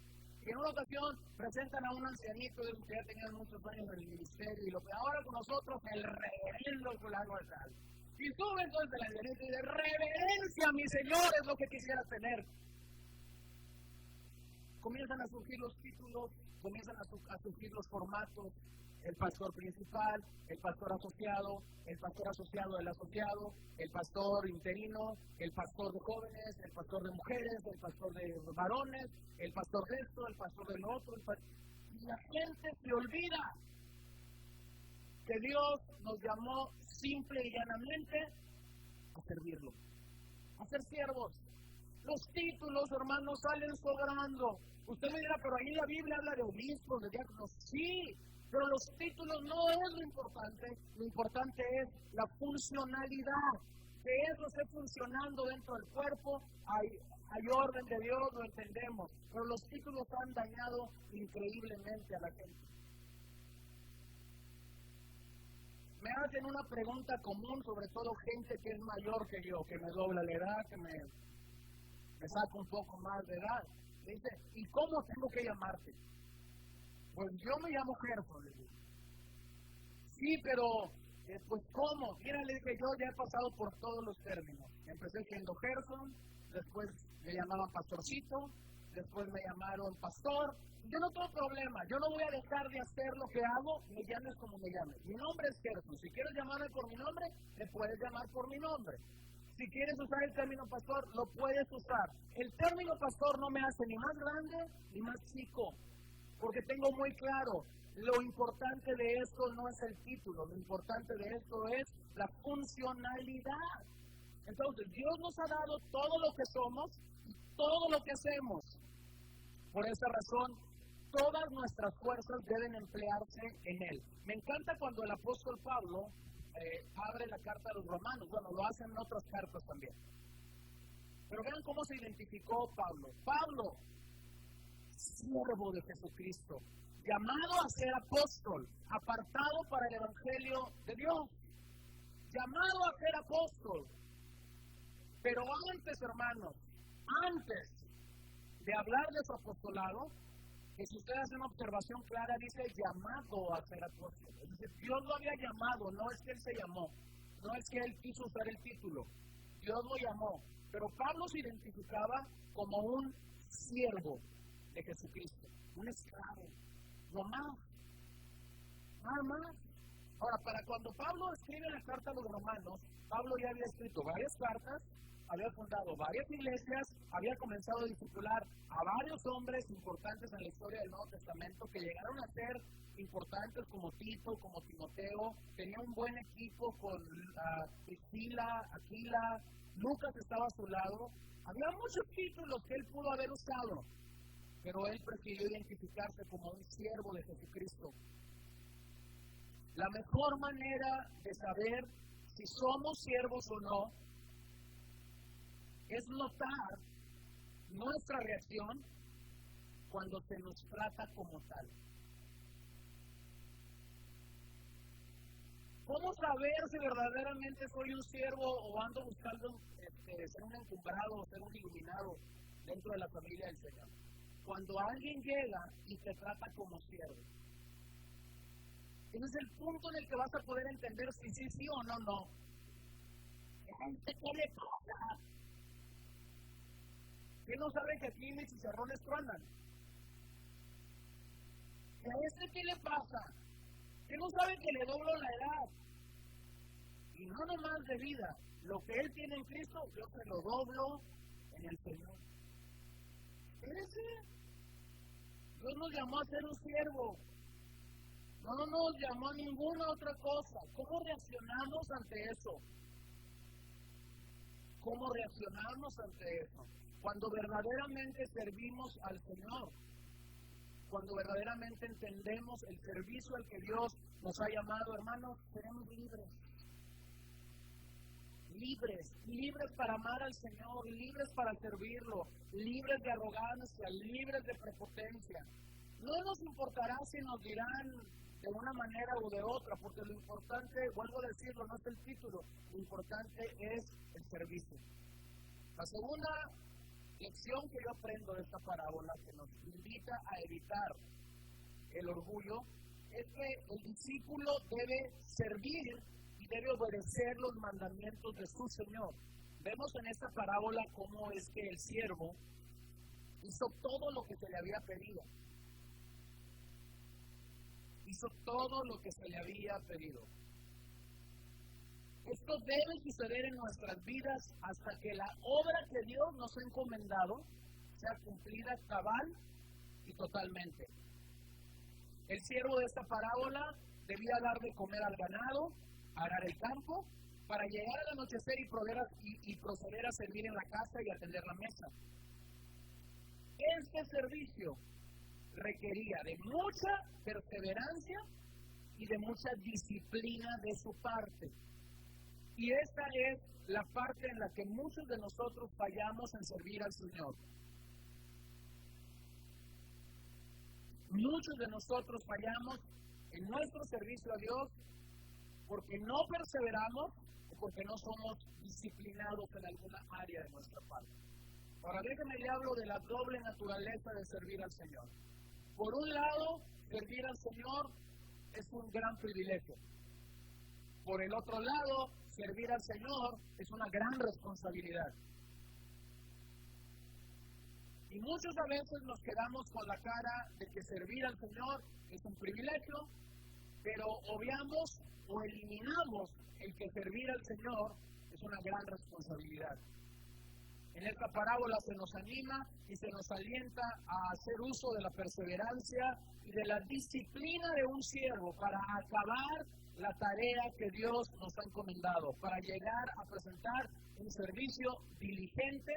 Y en una ocasión presentan a un ancianito de los que ya tenían muchos años en el ministerio, y lo que ahora con nosotros, el reverendo fulano de tal. Y sube entonces el ancianito y dice: reverencia, mi Señor, es lo que quisiera tener. comienzan a surgir los títulos, comienzan a surgir los formatos, el pastor principal, el pastor asociado del asociado, el pastor interino, el pastor de jóvenes, el pastor de mujeres, el pastor de varones, el pastor de esto, el pastor del otro. Y la gente se olvida que Dios nos llamó simple y llanamente a servirlo, a ser siervos. Los títulos, hermanos, salen sobrando. Usted me dirá, pero ahí la Biblia habla de obispos, de diáconos. Sí, pero los títulos no es lo importante es la funcionalidad, que eso esté funcionando dentro del cuerpo, hay orden de Dios, lo entendemos, pero los títulos han dañado increíblemente a la gente. Me hacen una pregunta común, sobre todo gente que es mayor que yo, que me dobla la edad, que me saca un poco más de edad. Me dice, ¿y cómo tengo que llamarte? Pues yo me llamo Gerson. Sí, pero, pues ¿cómo? Mira, le dije, yo ya he pasado por todos los términos. Empecé siendo Gerson, después me llamaban pastorcito, después me llamaron pastor. Yo no tengo problema, yo no voy a dejar de hacer lo que hago, me llames como me llames. Mi nombre es Gerson, si quieres llamarme por mi nombre, me puedes llamar por mi nombre. Si quieres usar el término pastor, lo puedes usar. El término pastor no me hace ni más grande ni más chico, porque tengo muy claro, lo importante de esto no es el título, lo importante de esto es la funcionalidad. Entonces, Dios nos ha dado todo lo que somos y todo lo que hacemos. Por esa razón, todas nuestras fuerzas deben emplearse en Él. Me encanta cuando el apóstol Pablo abre la carta a los romanos. Bueno, lo hacen en otras cartas también. Pero vean cómo se identificó Pablo. Pablo, siervo de Jesucristo, llamado a ser apóstol, apartado para el evangelio de Dios. Llamado a ser apóstol. Pero antes, hermanos, antes de hablar de su apostolado, que si ustedes hacen una observación clara, dice llamado a ser apóstol. Es decir, Dios lo había llamado, no es que él se llamó, no es que él quiso usar el título, Dios lo llamó. Pero Pablo se identificaba como un siervo de Jesucristo, un esclavo, no más, nada más. Ahora, para cuando Pablo escribe la carta a los romanos, Pablo ya había escrito varias cartas, había fundado varias iglesias, había comenzado a discipular a varios hombres importantes en la historia del Nuevo Testamento que llegaron a ser importantes como Tito, como Timoteo. Tenía un buen equipo con Priscila, Aquila, Lucas estaba a su lado. Había muchos títulos que él pudo haber usado, pero él prefirió identificarse como un siervo de Jesucristo. La mejor manera de saber si somos siervos o no es notar nuestra reacción cuando se nos trata como tal. ¿Cómo saber si verdaderamente soy un siervo o ando buscando ser un encumbrado o ser un iluminado dentro de la familia del Señor? Cuando alguien llega y te trata como siervo. Ese es el punto en el que vas a poder entender si sí o no. ¿Qué le pasa? ¿Qué no sabe que aquí mis chicharrones truenan? ¿Y a qué le pasa? ¿Qué no sabe que le doblo la edad? Y no nomás de vida, lo que él tiene en Cristo, yo se lo doblo en el Señor. Ese, Dios nos llamó a ser un siervo. No nos llamó a ninguna otra cosa. ¿Cómo reaccionamos ante eso? ¿Cómo reaccionamos ante eso? Cuando verdaderamente servimos al Señor, cuando verdaderamente entendemos el servicio al que Dios nos ha llamado, hermanos, seremos libres. Libres para amar al Señor, libres para servirlo, libres de arrogancia, libres de prepotencia. No nos importará si nos dirán de una manera u de otra, porque lo importante, vuelvo a decirlo, no es el título, lo importante es el servicio. La segunda lección que yo aprendo de esta parábola, que nos invita a evitar el orgullo, es que el discípulo debe servir y debe obedecer los mandamientos de su Señor. Vemos en esta parábola cómo es que el siervo Hizo todo lo que se le había pedido. Hizo todo lo que se le había pedido. Esto debe suceder en nuestras vidas hasta que la obra que Dios nos ha encomendado sea cumplida cabal y totalmente. El siervo de esta parábola debía dar de comer al ganado, arar el campo, para llegar al anochecer y proceder a servir en la casa y atender la mesa. Este servicio requería de mucha perseverancia y de mucha disciplina de su parte. Y esta es la parte en la que muchos de nosotros fallamos en servir al Señor. Muchos de nosotros fallamos en nuestro servicio a Dios porque no perseveramos o porque no somos disciplinados en alguna área de nuestra parte. Ahora déjenme le hablo de la doble naturaleza de servir al Señor. Por un lado, servir al Señor es un gran privilegio. Por el otro lado, servir al Señor es una gran responsabilidad. Y muchos a veces nos quedamos con la cara de que servir al Señor es un privilegio, pero obviamos o eliminamos el que servir al Señor es una gran responsabilidad. En esta parábola se nos anima y se nos alienta a hacer uso de la perseverancia y de la disciplina de un siervo para acabar la tarea que Dios nos ha encomendado, para llegar a presentar un servicio diligente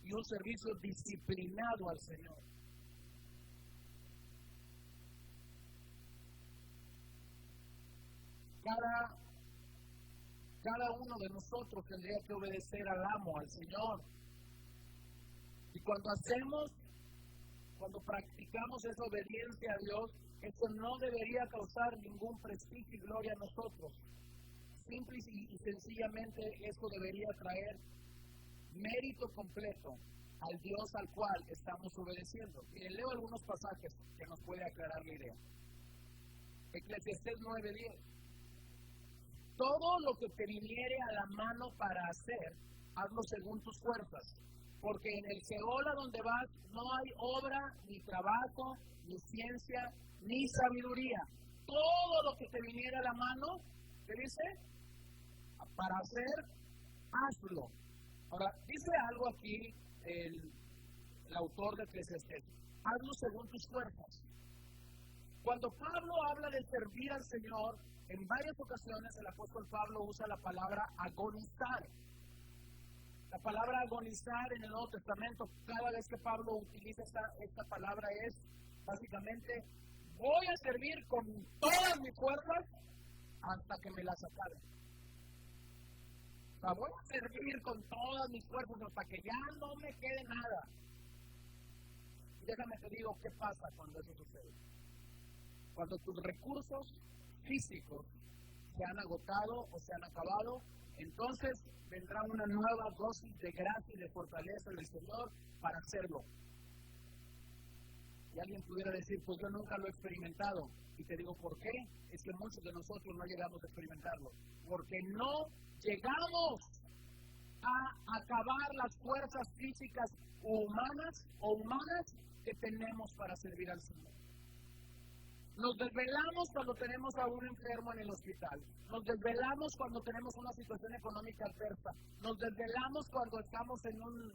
y un servicio disciplinado al Señor. Cada uno de nosotros tendría que obedecer al amo, al Señor. Y cuando practicamos esa obediencia a Dios, eso no debería causar ningún prestigio y gloria a nosotros. Simple y sencillamente eso debería traer mérito completo al Dios al cual estamos obedeciendo. Miren, leo algunos pasajes que nos puede aclarar la idea. Eclesiastés 9:10. Todo lo que te viniere a la mano para hacer, hazlo según tus fuerzas, porque en el Seol a donde vas no hay obra, ni trabajo, ni ciencia, ni sabiduría. Todo lo que te viniera a la mano, ¿qué dice? Para hacer, hazlo. Ahora, dice algo aquí el autor de Eclesiastés. Hazlo según tus fuerzas. Cuando Pablo habla de servir al Señor, en varias ocasiones el apóstol Pablo usa la palabra agonizar. La palabra agonizar en el Nuevo Testamento, cada vez que Pablo utiliza esta palabra es básicamente, voy a servir con todas mis fuerzas hasta que me las acabe. O sea, voy a servir con todas mis fuerzas hasta que ya no me quede nada. Y déjame te digo qué pasa cuando eso sucede. Cuando tus recursos físicos se han agotado o se han acabado, entonces vendrá una nueva dosis de gracia y de fortaleza del Señor para hacerlo. Y alguien pudiera decir, pues yo nunca lo he experimentado. Y te digo, ¿por qué? Es que muchos de nosotros no llegamos a experimentarlo. Porque no llegamos a acabar las fuerzas físicas humanas que tenemos para servir al Señor. Nos desvelamos cuando tenemos a un enfermo en el hospital. Nos desvelamos cuando tenemos una situación económica adversa. Nos desvelamos cuando estamos en un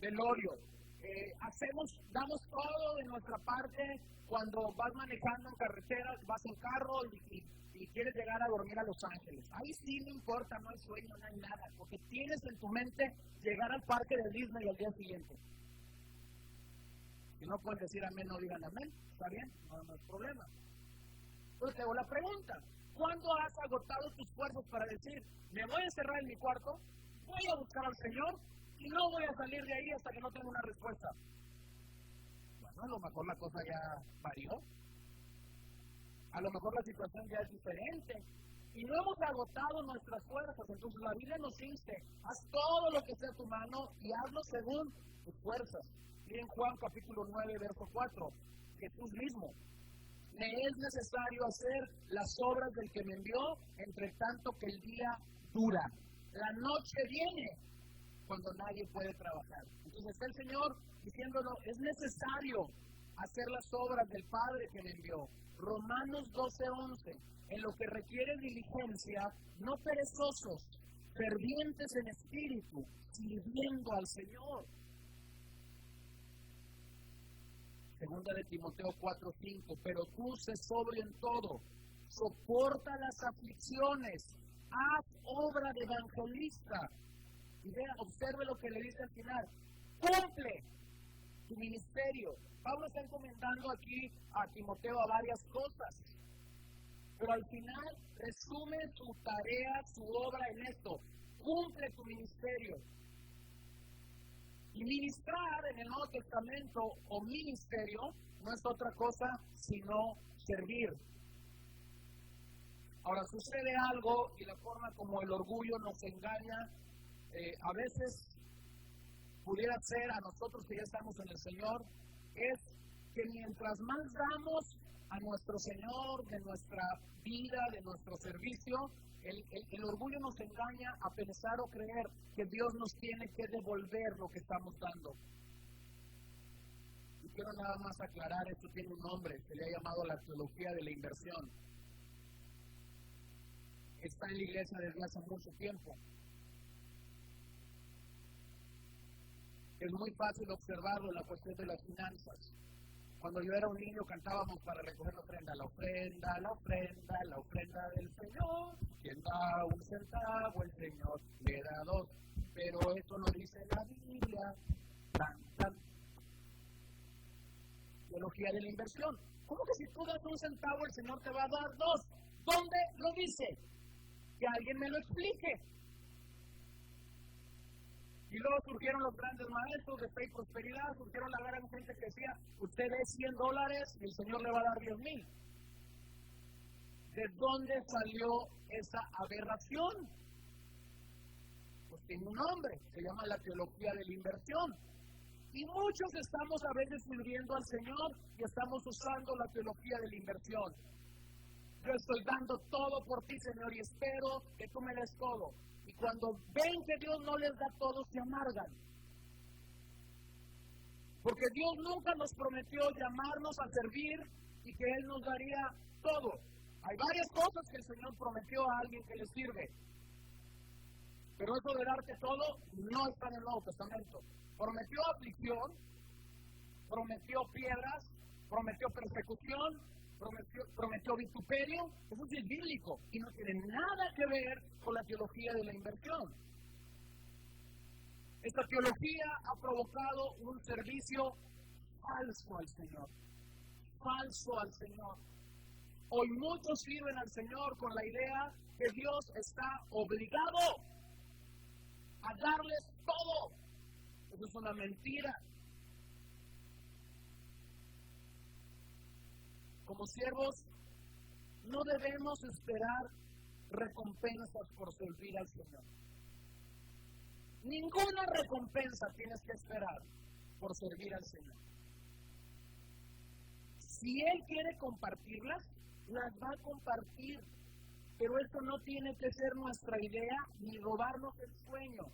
velorio. Damos todo de nuestra parte cuando vas manejando en carreteras, vas en carro y quieres llegar a dormir a Los Ángeles. Ahí sí no importa, no hay sueño, no hay nada, porque tienes en tu mente llegar al parque de Disney al día siguiente. Si no pueden decir amén, no digan amén, está bien, no hay problema. Entonces te hago la pregunta, ¿cuándo has agotado tus fuerzas para decir, me voy a encerrar en mi cuarto, voy a buscar al Señor y no voy a salir de ahí hasta que no tenga una respuesta? Bueno, a lo mejor la cosa ya varió, a lo mejor la situación ya es diferente y no hemos agotado nuestras fuerzas. Entonces la Biblia nos insta, haz todo lo que esté a tu mano y hazlo según tus fuerzas. Miren Juan capítulo 9, verso 4, Jesús mismo, me es necesario hacer las obras del que me envió, entre tanto que el día dura. La noche viene cuando nadie puede trabajar. Entonces está el Señor diciéndolo, es necesario hacer las obras del Padre que me envió. Romanos 12:11, en lo que requiere diligencia, no perezosos, fervientes en espíritu, sirviendo al Señor. Segunda de Timoteo 4:5, pero tú sé sobrio en todo, soporta las aflicciones, haz obra de evangelista. Y vea, observe lo que le dice al final, cumple tu ministerio. Pablo está encomendando aquí a Timoteo a varias cosas, pero al final resume su tarea, su obra en esto, cumple tu ministerio. Y ministrar en el Nuevo Testamento o ministerio no es otra cosa sino servir. Ahora sucede algo y la forma como el orgullo nos engaña, a veces pudiera ser a nosotros que ya estamos en el Señor, es que mientras más damos a nuestro Señor de nuestra vida, de nuestro servicio, el orgullo nos engaña a pensar o creer que Dios nos tiene que devolver lo que estamos dando. Y quiero nada más aclarar, esto tiene un nombre, se le ha llamado la teología de la inversión. Está en la iglesia desde hace mucho tiempo. Es muy fácil observarlo en la cuestión de las finanzas. Cuando yo era un niño cantábamos para recoger la ofrenda, la ofrenda, la ofrenda, la ofrenda del Señor. Quien da un centavo, el Señor le da dos. Pero eso lo dice la Biblia. Tan, tan. Teología de la inversión. ¿Cómo que si tú das un centavo, el Señor te va a dar dos? ¿Dónde lo dice? Que alguien me lo explique. Y luego surgieron los grandes maestros de fe y prosperidad, surgieron la gran gente que decía, usted dé $100 y el Señor le va a dar 10,000. ¿De dónde salió esa aberración? Pues tiene un nombre, se llama la teología de la inversión. Y muchos estamos a veces sirviendo al Señor y estamos usando la teología de la inversión. Yo estoy dando todo por ti, Señor, y espero que tú me des todo. Y cuando ven que Dios no les da todo, se amargan. Porque Dios nunca nos prometió llamarnos a servir y que Él nos daría todo. Hay varias cosas que el Señor prometió a alguien que le sirve. Pero eso de darte todo no está en el Nuevo Testamento. Prometió aflicción, prometió piedras, prometió persecución, prometió vituperio. Eso sí es bíblico y no tiene nada que ver con la teología de la inversión. Esta teología ha provocado un servicio falso al Señor. Falso al Señor. Hoy muchos sirven al Señor con la idea que Dios está obligado a darles todo. Eso es una mentira. Como siervos, no debemos esperar recompensas por servir al Señor. Ninguna recompensa tienes que esperar por servir al Señor. Si Él quiere compartirlas, las va a compartir. Pero esto no tiene que ser nuestra idea ni robarnos el sueño.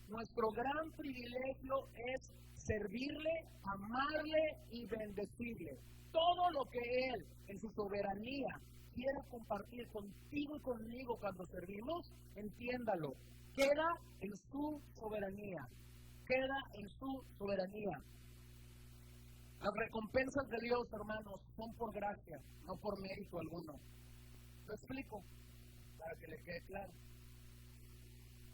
Nuestro gran privilegio es servirle, amarle y bendecirle. Todo lo que Él, en su soberanía, quiera compartir contigo y conmigo cuando servimos, entiéndalo, queda en su soberanía. Queda en su soberanía. Las recompensas de Dios, hermanos, son por gracia, no por mérito alguno. Lo explico, para que les quede claro.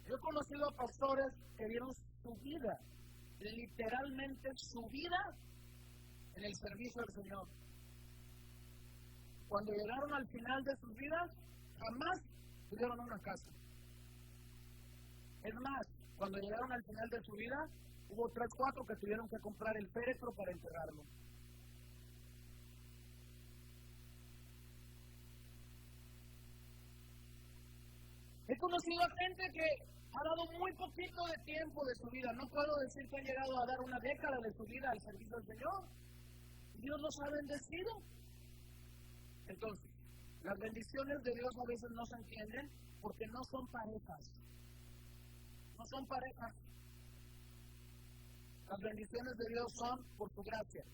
Yo he conocido a pastores que dieron su vida, literalmente su vida, en el servicio del Señor. Cuando llegaron al final de sus vidas, jamás tuvieron una casa. Es más, cuando llegaron al final de su vida, hubo 3, 4 que tuvieron que comprar el féretro para enterrarlo. He conocido a gente que ha dado muy poquito de tiempo de su vida. No puedo decir que han llegado a dar una década de su vida al servicio del Señor. Dios los ha bendecido. Entonces, las bendiciones de Dios a veces no se entienden porque no son parejas. No son parejas. Las bendiciones de Dios son por su gracia.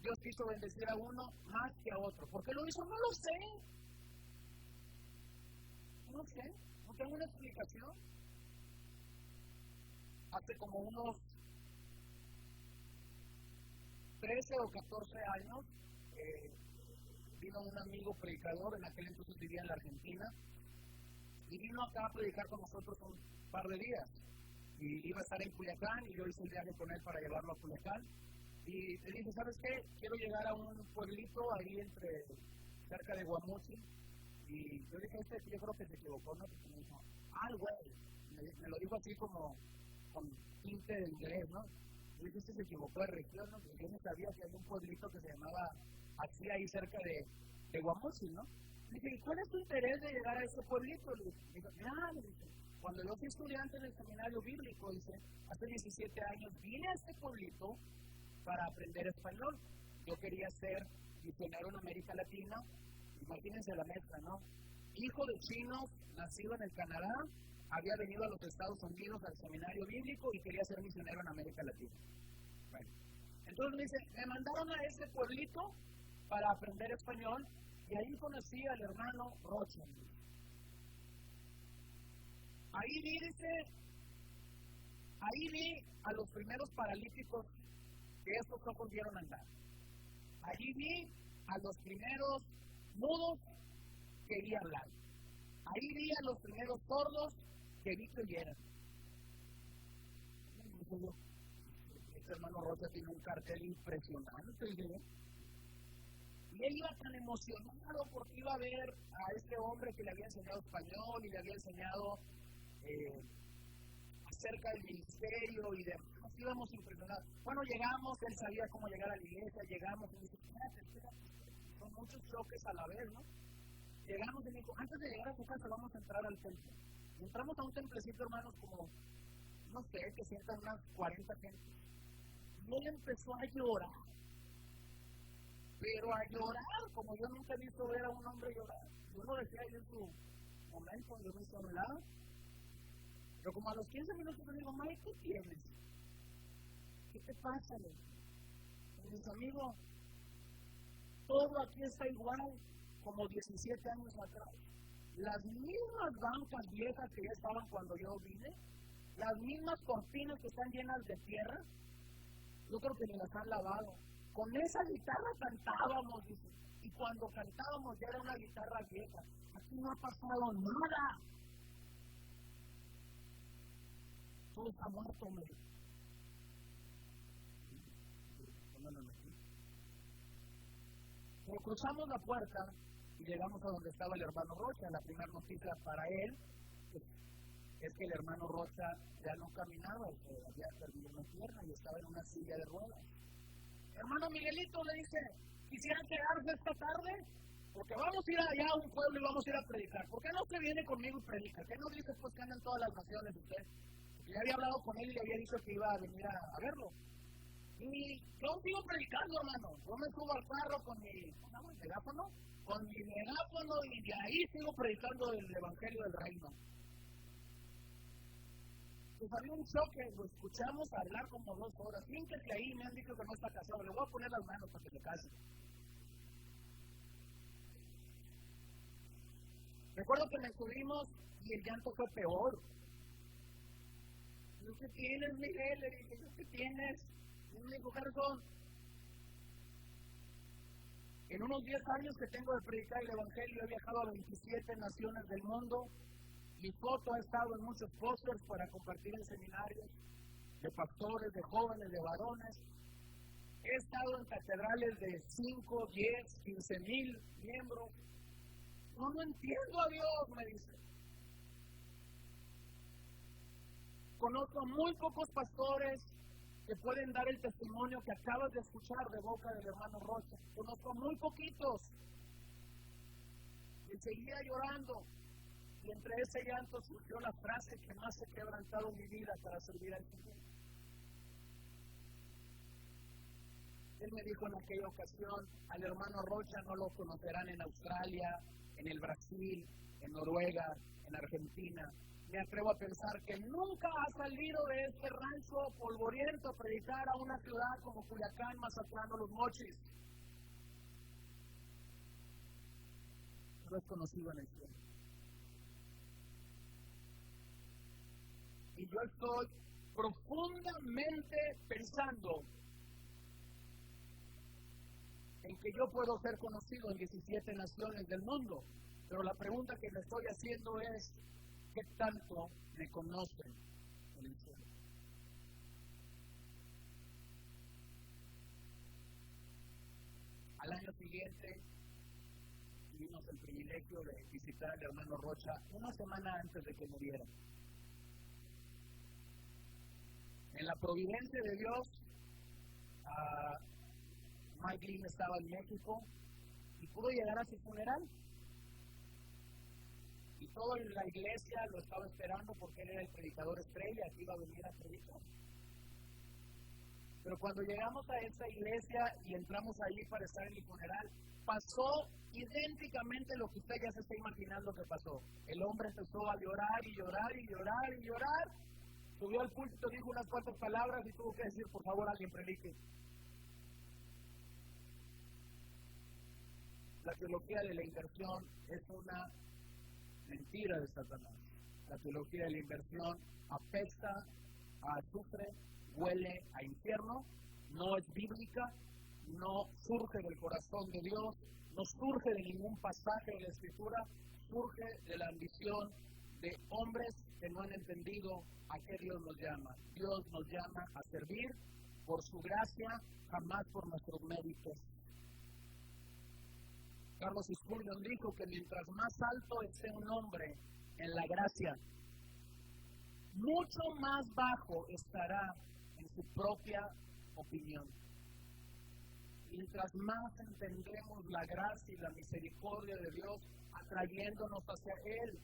Dios quiso bendecir a uno más que a otro. ¿Por qué lo hizo? No lo sé. No sé. No tengo una explicación. Hace como unos 13 o 14 años vino un amigo predicador, en aquel entonces vivía en la Argentina, y vino acá a predicar con nosotros un par de días. Y iba a estar en Culiacán, y yo hice un viaje con él para llevarlo a Culiacán. Y le dije, ¿sabes qué? Quiero llegar a un pueblito ahí cerca de Guamuchi. Y yo dije, yo creo que se equivocó, ¿no? Porque me dijo, güey. Me lo dijo así como con tinte de inglés, ¿no? Yo dije, se equivocó de región, ¿no? Porque yo no sabía que había un pueblito que se llamaba así ahí cerca de Guamuchi, ¿no? Le dije, ¿cuál es tu interés de llegar a ese pueblito? Le dije, cuando yo fui estudiante en el seminario bíblico, dice, hace 17 años vine a este pueblito para aprender español. Yo quería ser misionero en América Latina. Imagínense la mezcla, ¿no? Hijo de chinos, nacido en el Canadá, había venido a los Estados Unidos al seminario bíblico y quería ser misionero en América Latina. Bueno, entonces me dice, me mandaron a ese pueblito para aprender español y ahí conocí al hermano Rocha. Ahí vi a los primeros paralíticos que estos ojos vieron andar. Allí vi a los primeros mudos que vi hablar. Ahí vi a los primeros sordos que vi que oyeran. Este hermano Rocha tiene un cartel impresionante, ¿sí? Y él iba tan emocionado porque iba a ver a este hombre que le había enseñado español y le había enseñado acerca del ministerio y demás. Íbamos impresionados. Bueno, llegamos, él sabía cómo llegar a la iglesia, llegamos y me dice, espérate, son muchos choques a la vez, ¿no? Llegamos y me dijo, antes de llegar a tu casa vamos a entrar al templo. Y entramos a un templecito, hermanos, como, no sé, que sientan unas 40 gente. Y él empezó a llorar. Pero a llorar, como yo nunca he visto ver a un hombre llorar. Yo lo decía ahí en su momento, yo me hice a un lado. Pero como a los 15 minutos le digo, Mike, ¿qué tienes? ¿Qué te pasa? Y mis amigos, todo aquí está igual como 17 años atrás. Las mismas bancas viejas que ya estaban cuando yo vine, las mismas cortinas que están llenas de tierra, yo creo que ni las han lavado. Con esa guitarra cantábamos, dice, y cuando cantábamos ya era una guitarra vieja. Aquí no ha pasado nada. Todo está muerto, hombre. Pero cruzamos la puerta y llegamos a donde estaba el hermano Rocha. La primera noticia para él es que el hermano Rocha ya no caminaba, había perdido una pierna y estaba en una silla de ruedas. Hermano Miguelito, le dice, ¿quisieran quedarse esta tarde? Porque vamos a ir allá a un pueblo y vamos a ir a predicar. ¿Por qué no se viene conmigo y predica? ¿Qué no dice pues que andan todas las naciones usted? Porque ya había hablado con él y le había dicho que iba a venir a verlo. Y yo sigo predicando, hermano. Yo me subo al carro con mi megáfono, y de ahí sigo predicando el evangelio del reino. Pues había un choque, lo escuchamos hablar como 2 horas. Fíjense ahí, me han dicho que no está casado. Le voy a poner las manos para que se case. Recuerdo que me subimos y el llanto fue peor. ¿Qué tienes, Miguel? Le dije, ¿qué tienes? Y me dijo, Gerson, en unos 10 años que tengo de predicar el evangelio, he viajado a 27 naciones del mundo. Mi foto ha estado en muchos pósters para compartir en seminarios de pastores, de jóvenes, de varones. He estado en catedrales de 5, 10, 15 mil miembros. No entiendo a Dios, me dice. Conozco muy pocos pastores que pueden dar el testimonio que acabas de escuchar de boca del hermano Rocha. Conozco muy poquitos. Y seguía llorando. Y entre ese llanto surgió la frase que más he quebrantado en mi vida para servir al Señor. Él me dijo en aquella ocasión, al hermano Rocha no lo conocerán en Australia, en el Brasil, en Noruega, en Argentina. me atrevo a pensar que nunca ha salido de este rancho polvoriento a predicar a una ciudad como Culiacán, Mazatlán o Los Mochis. Lo es conocido en el cielo. Y yo estoy profundamente pensando en que yo puedo ser conocido en 17 naciones del mundo, pero la pregunta que me estoy haciendo es, ¿qué tanto me conocen en el cielo? Al año siguiente tuvimos el privilegio de visitar al hermano Rocha una semana antes de que muriera. En la providencia de Dios, Mike Lynn estaba en México y pudo llegar a su funeral. Y toda la iglesia lo estaba esperando porque él era el predicador estrella que iba a venir a predicar. Pero cuando llegamos a esa iglesia y entramos allí para estar en mi funeral, pasó idénticamente lo que usted ya se está imaginando que pasó. El hombre empezó a llorar y llorar y llorar y llorar. Subió al púlpito, dijo unas cuantas palabras y tuvo que decir, por favor, alguien predique. La teología de la inversión es una mentira de Satanás. La teología de la inversión apesta a azufre, huele a infierno, no es bíblica, no surge del corazón de Dios, no surge de ningún pasaje de la Escritura, surge de la ambición de hombres que no han entendido a qué Dios nos llama. Dios nos llama a servir por su gracia, jamás por nuestros méritos. Carlos Spurgeon dijo que mientras más alto esté un hombre en la gracia, mucho más bajo estará en su propia opinión. Mientras más entendemos la gracia y la misericordia de Dios atrayéndonos hacia Él,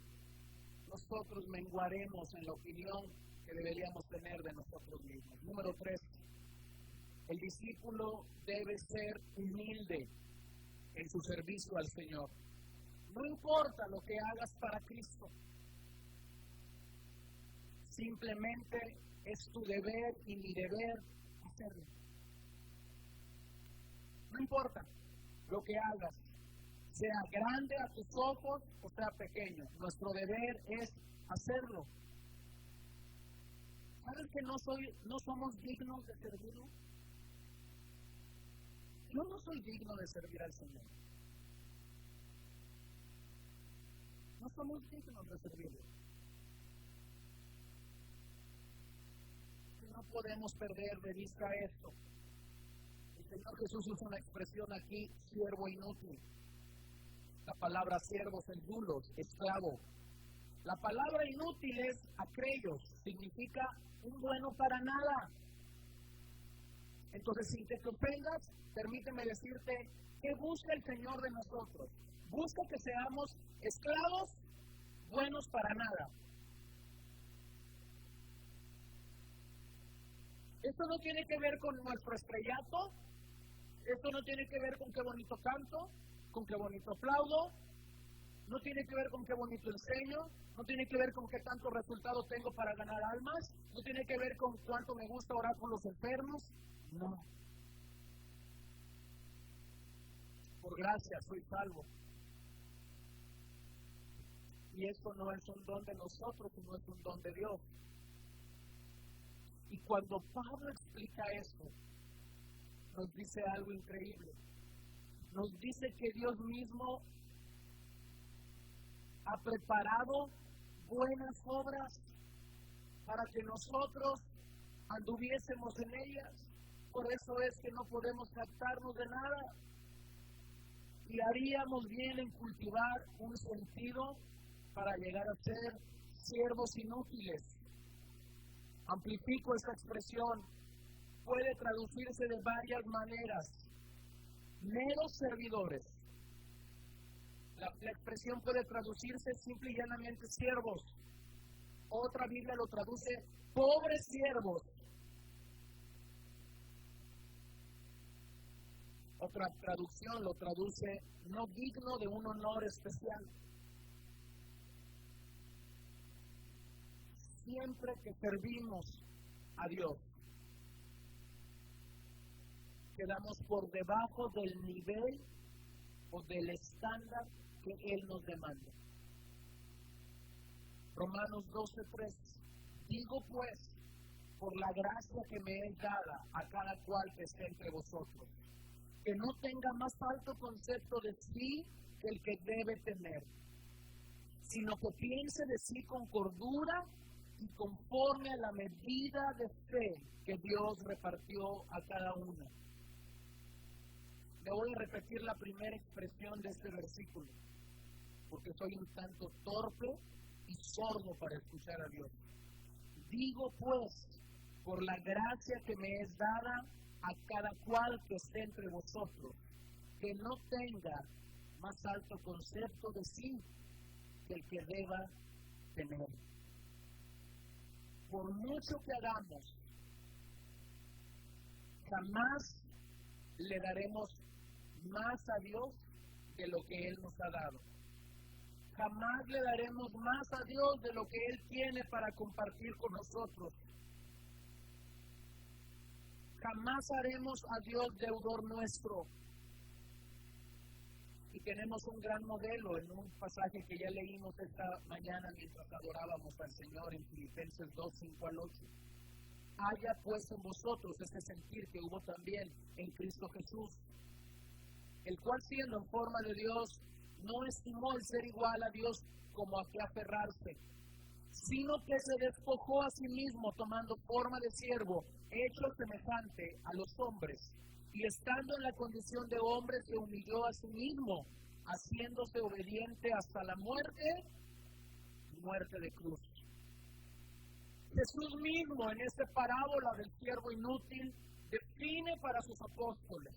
nosotros menguaremos en la opinión que deberíamos tener de nosotros mismos. Número 3, el discípulo debe ser humilde en su servicio al Señor. No importa lo que hagas para Cristo, simplemente es tu deber y mi deber hacerlo. No importa lo que hagas, sea grande a tus ojos o sea pequeño, nuestro deber es hacerlo. ¿Sabes que no somos dignos de servirlo? Yo no soy digno de servir al Señor. No somos dignos de servirlo. No podemos perder de vista esto. El Señor Jesús usa una expresión aquí, siervo inútil. La palabra siervo es dulos, esclavo. La palabra inútil es acreios, significa un bueno para nada. Entonces, sin que te ofendas, permíteme decirte que busca el Señor de nosotros. Busca que seamos esclavos buenos para nada. Esto no tiene que ver con nuestro estrellato, esto no tiene que ver con qué bonito canto, con qué bonito aplaudo, no tiene que ver con qué bonito enseño, no tiene que ver con qué tanto resultado tengo para ganar almas, no tiene que ver con cuánto me gusta orar por los enfermos, no. Por gracia soy salvo. Y esto no es un don de nosotros, sino es un don de Dios. Y cuando Pablo explica esto, nos dice algo increíble. Nos dice que Dios mismo ha preparado buenas obras para que nosotros anduviésemos en ellas. Por eso es que no podemos jactarnos de nada. Y haríamos bien en cultivar un sentido para llegar a ser siervos inútiles. Amplifico esta expresión. Puede traducirse de varias maneras. Meros servidores. La expresión puede traducirse simple y llanamente siervos. Otra Biblia lo traduce pobres siervos. Otra traducción lo traduce no digno de un honor especial. siempre que servimos a Dios, quedamos por debajo del nivel o del estándar que Él nos demanda. Romanos 12:3. Digo pues, por la gracia que me es dada a cada cual que esté entre vosotros, que no tenga más alto concepto de sí que el que debe tener, sino que piense de sí con cordura y conforme a la medida de fe que Dios repartió a cada uno. Le voy a repetir la primera expresión de este versículo, porque soy un tanto torpe y sordo para escuchar a Dios. Digo pues, por la gracia que me es dada a cada cual que esté entre vosotros, que no tenga más alto concepto de sí que el que deba tener. Por mucho que hagamos, jamás le daremos más a Dios de lo que Él nos ha dado. Jamás le daremos más a Dios de lo que Él tiene para compartir con nosotros. Jamás haremos a Dios deudor nuestro. Y tenemos un gran modelo en un pasaje que ya leímos esta mañana mientras adorábamos al Señor en Filipenses 2:5-8. Haya pues en vosotros ese sentir que hubo también en Cristo Jesús, el cual siendo en forma de Dios, no estimó el ser igual a Dios como a que aferrarse, sino que se despojó a sí mismo tomando forma de siervo, hecho semejante a los hombres, y estando en la condición de hombre se humilló a sí mismo, haciéndose obediente hasta la muerte de cruz. Jesús mismo en esta parábola del siervo inútil define para sus apóstoles,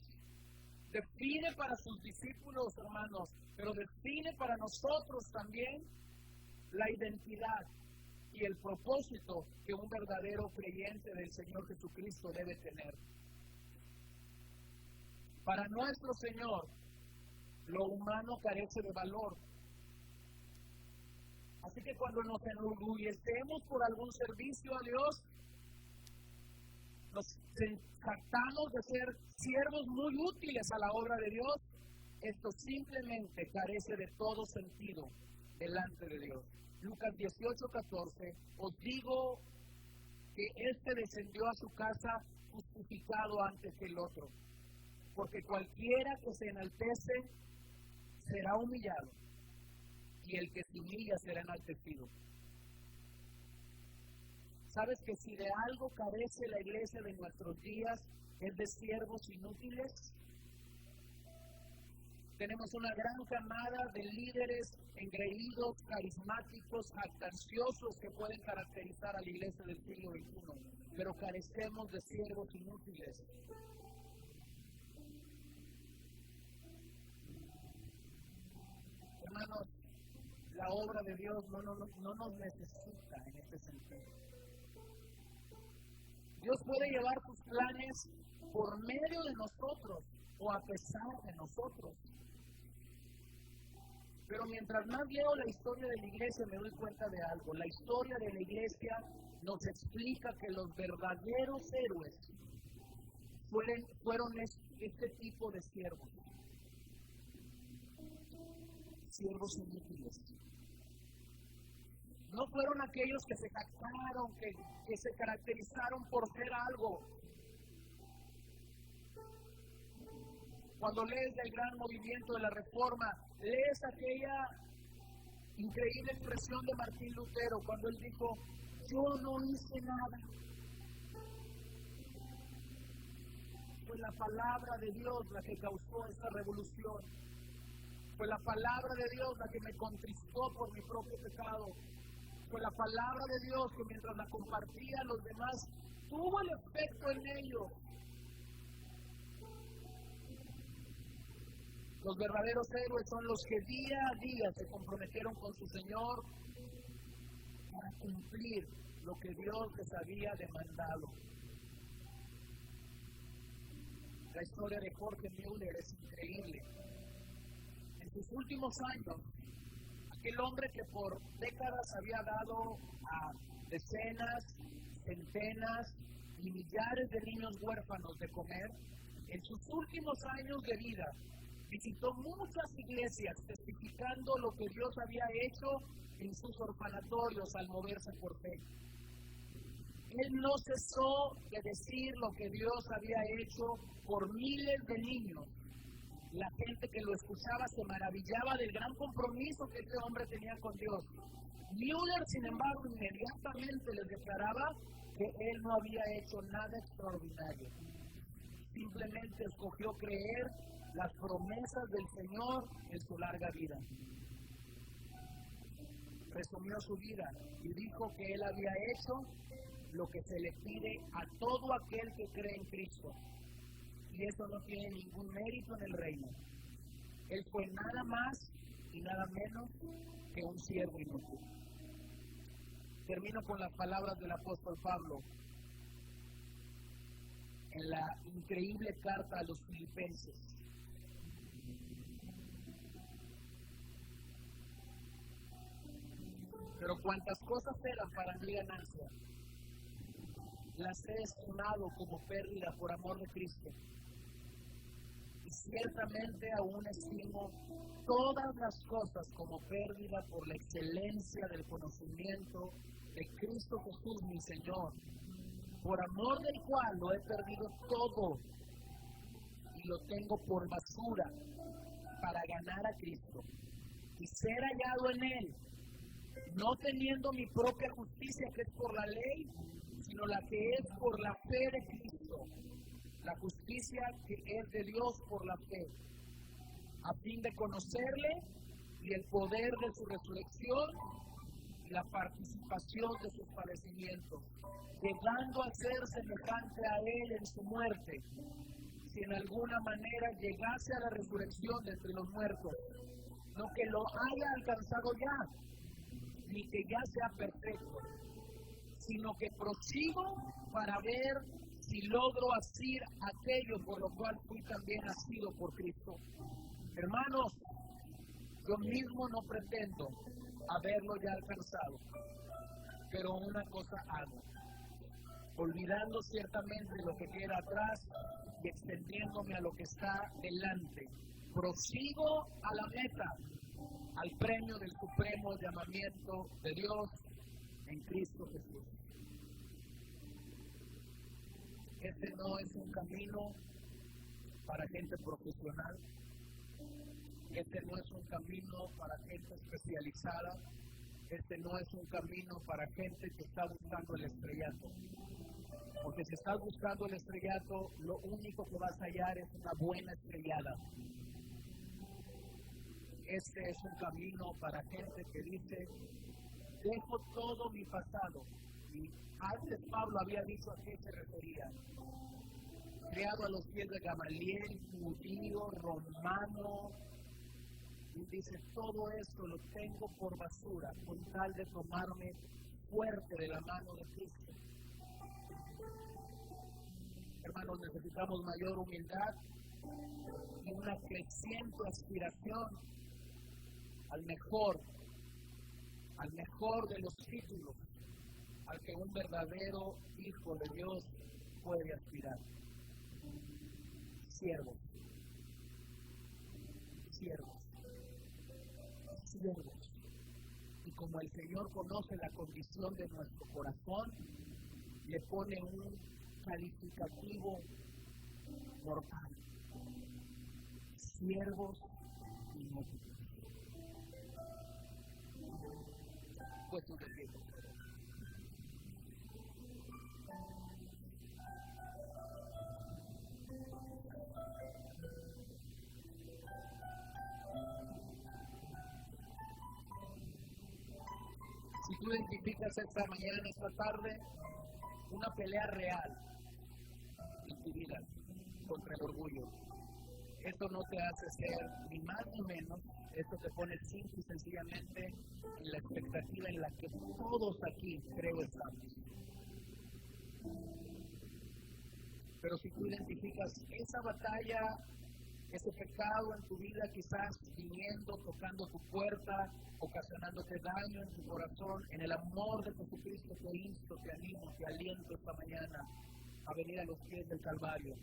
define para sus discípulos, hermanos, pero define para nosotros también la identidad y el propósito que un verdadero creyente del Señor Jesucristo debe tener. Para nuestro Señor, lo humano carece de valor. Así que cuando nos enorgullecemos por algún servicio a Dios, nos jactamos de ser siervos muy útiles a la obra de Dios, esto simplemente carece de todo sentido delante de Dios. Lucas 18:14, os digo que este descendió a su casa justificado antes que el otro, porque cualquiera que se enaltece será humillado, y el que se humilla será enaltecido. ¿Sabes que si de algo carece la iglesia de nuestros días es de siervos inútiles? Tenemos una gran camada de líderes engreídos, carismáticos, jactanciosos que pueden caracterizar a la iglesia del siglo XXI, pero carecemos de siervos inútiles. Hermanos, la obra de Dios no nos necesita en este sentido. Dios puede llevar sus planes por medio de nosotros o a pesar de nosotros. Pero mientras más leo la historia de la iglesia me doy cuenta de algo. La historia de la iglesia nos explica que los verdaderos héroes fueron este tipo de siervos. Siervos inútiles. No fueron aquellos que se jactaron, que se caracterizaron por ser algo. Cuando lees del gran movimiento de la Reforma, lees aquella increíble expresión de Martín Lutero cuando él dijo, yo no hice nada. Fue la palabra de Dios la que causó esta revolución. Fue la palabra de Dios la que me contristó por mi propio pecado. Fue la palabra de Dios que mientras la compartía a los demás, tuvo el efecto en ellos. Los verdaderos héroes son los que día a día se comprometieron con su Señor para cumplir lo que Dios les había demandado. La historia de Jorge Müller es increíble. En sus últimos años, aquel hombre que por décadas había dado a decenas, centenas y millares de niños huérfanos de comer, en sus últimos años de vida visitó muchas iglesias testificando lo que Dios había hecho en sus orfanatorios al moverse por fe. Él no cesó de decir lo que Dios había hecho por miles de niños. La gente que lo escuchaba se maravillaba del gran compromiso que este hombre tenía con Dios. Müller, sin embargo, inmediatamente les declaraba que él no había hecho nada extraordinario. Simplemente escogió creer las promesas del Señor en su larga vida. Resumió su vida y dijo que él había hecho lo que se le pide a todo aquel que cree en Cristo. Y eso no tiene ningún mérito en el reino. Él fue nada más y nada menos que un siervo inútil. Termino con las palabras del apóstol Pablo en la increíble carta a los Filipenses. Pero cuantas cosas eran para mi ganancia, las he estimado como pérdida por amor de Cristo. Y ciertamente aún estimo todas las cosas como pérdida por la excelencia del conocimiento de Cristo Jesús, mi Señor, por amor del cual lo he perdido todo y lo tengo por basura para ganar a Cristo y ser hallado en Él, no teniendo mi propia justicia que es por la ley, sino la que es por la fe de Cristo, la justicia que es de Dios por la fe, a fin de conocerle y el poder de su resurrección y la participación de sus padecimientos, llegando a ser semejante a Él en su muerte, si en alguna manera llegase a la resurrección de entre los muertos, no que lo haya alcanzado ya, ni que ya sea perfecto, sino que prosigo para ver si logro asir aquello por lo cual fui también asido por Cristo. Hermanos, yo mismo no pretendo haberlo ya alcanzado, pero una cosa hago, olvidando ciertamente lo que queda atrás y extendiéndome a lo que está delante, prosigo a la meta, al premio del supremo llamamiento de Dios en Cristo Jesús. Este no es un camino para gente profesional. Este no es un camino para gente especializada. Este no es un camino para gente que está buscando el estrellato. Porque si estás buscando el estrellato, lo único que vas a hallar es una buena estrellada. Este es un camino para gente que dice, dejo todo mi pasado. Y antes Pablo había dicho a qué se refería. Criado a los pies de Gamaliel, judío, romano. Y dice, todo esto lo tengo por basura, con tal de tomarme fuerte de la mano de Cristo. Hermanos, necesitamos mayor humildad y una creciente aspiración al mejor de los títulos, al que un verdadero hijo de Dios puede aspirar. Siervos. Y como el Señor conoce la condición de nuestro corazón, le pone un calificativo mortal. Siervos inútiles. Pues no te pido. Si tú identificas esta mañana, esta tarde, una pelea real en tu vida contra el orgullo, esto no te hace ser ni más ni menos, esto te pone simple y sencillamente en la expectativa en la que todos aquí, creo, estamos. Pero si tú identificas esa batalla ese pecado en tu vida quizás viniendo, tocando tu puerta, ocasionándote daño en tu corazón, en el amor de Jesucristo te insto, te animo, te aliento esta mañana a venir a los pies del Calvario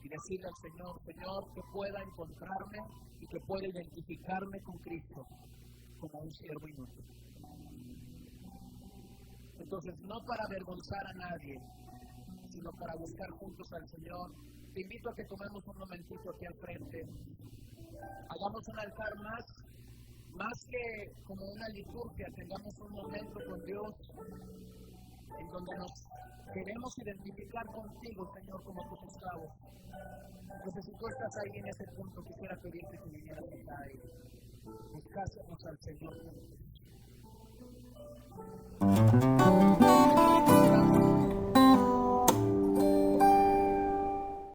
y decirle al Señor, Señor, que pueda encontrarme y que pueda identificarme con Cristo como un siervo inútil. Entonces, no para avergonzar a nadie, sino para buscar juntos al Señor, te invito a que tomemos un momentito aquí al frente, hagamos un altar más que como una liturgia, tengamos un momento con Dios en donde nos queremos identificar contigo, Señor, como tus esclavos. Entonces, si tú estás ahí en ese punto, quisiera pedirte que vinieras acá y buscásemos al Señor.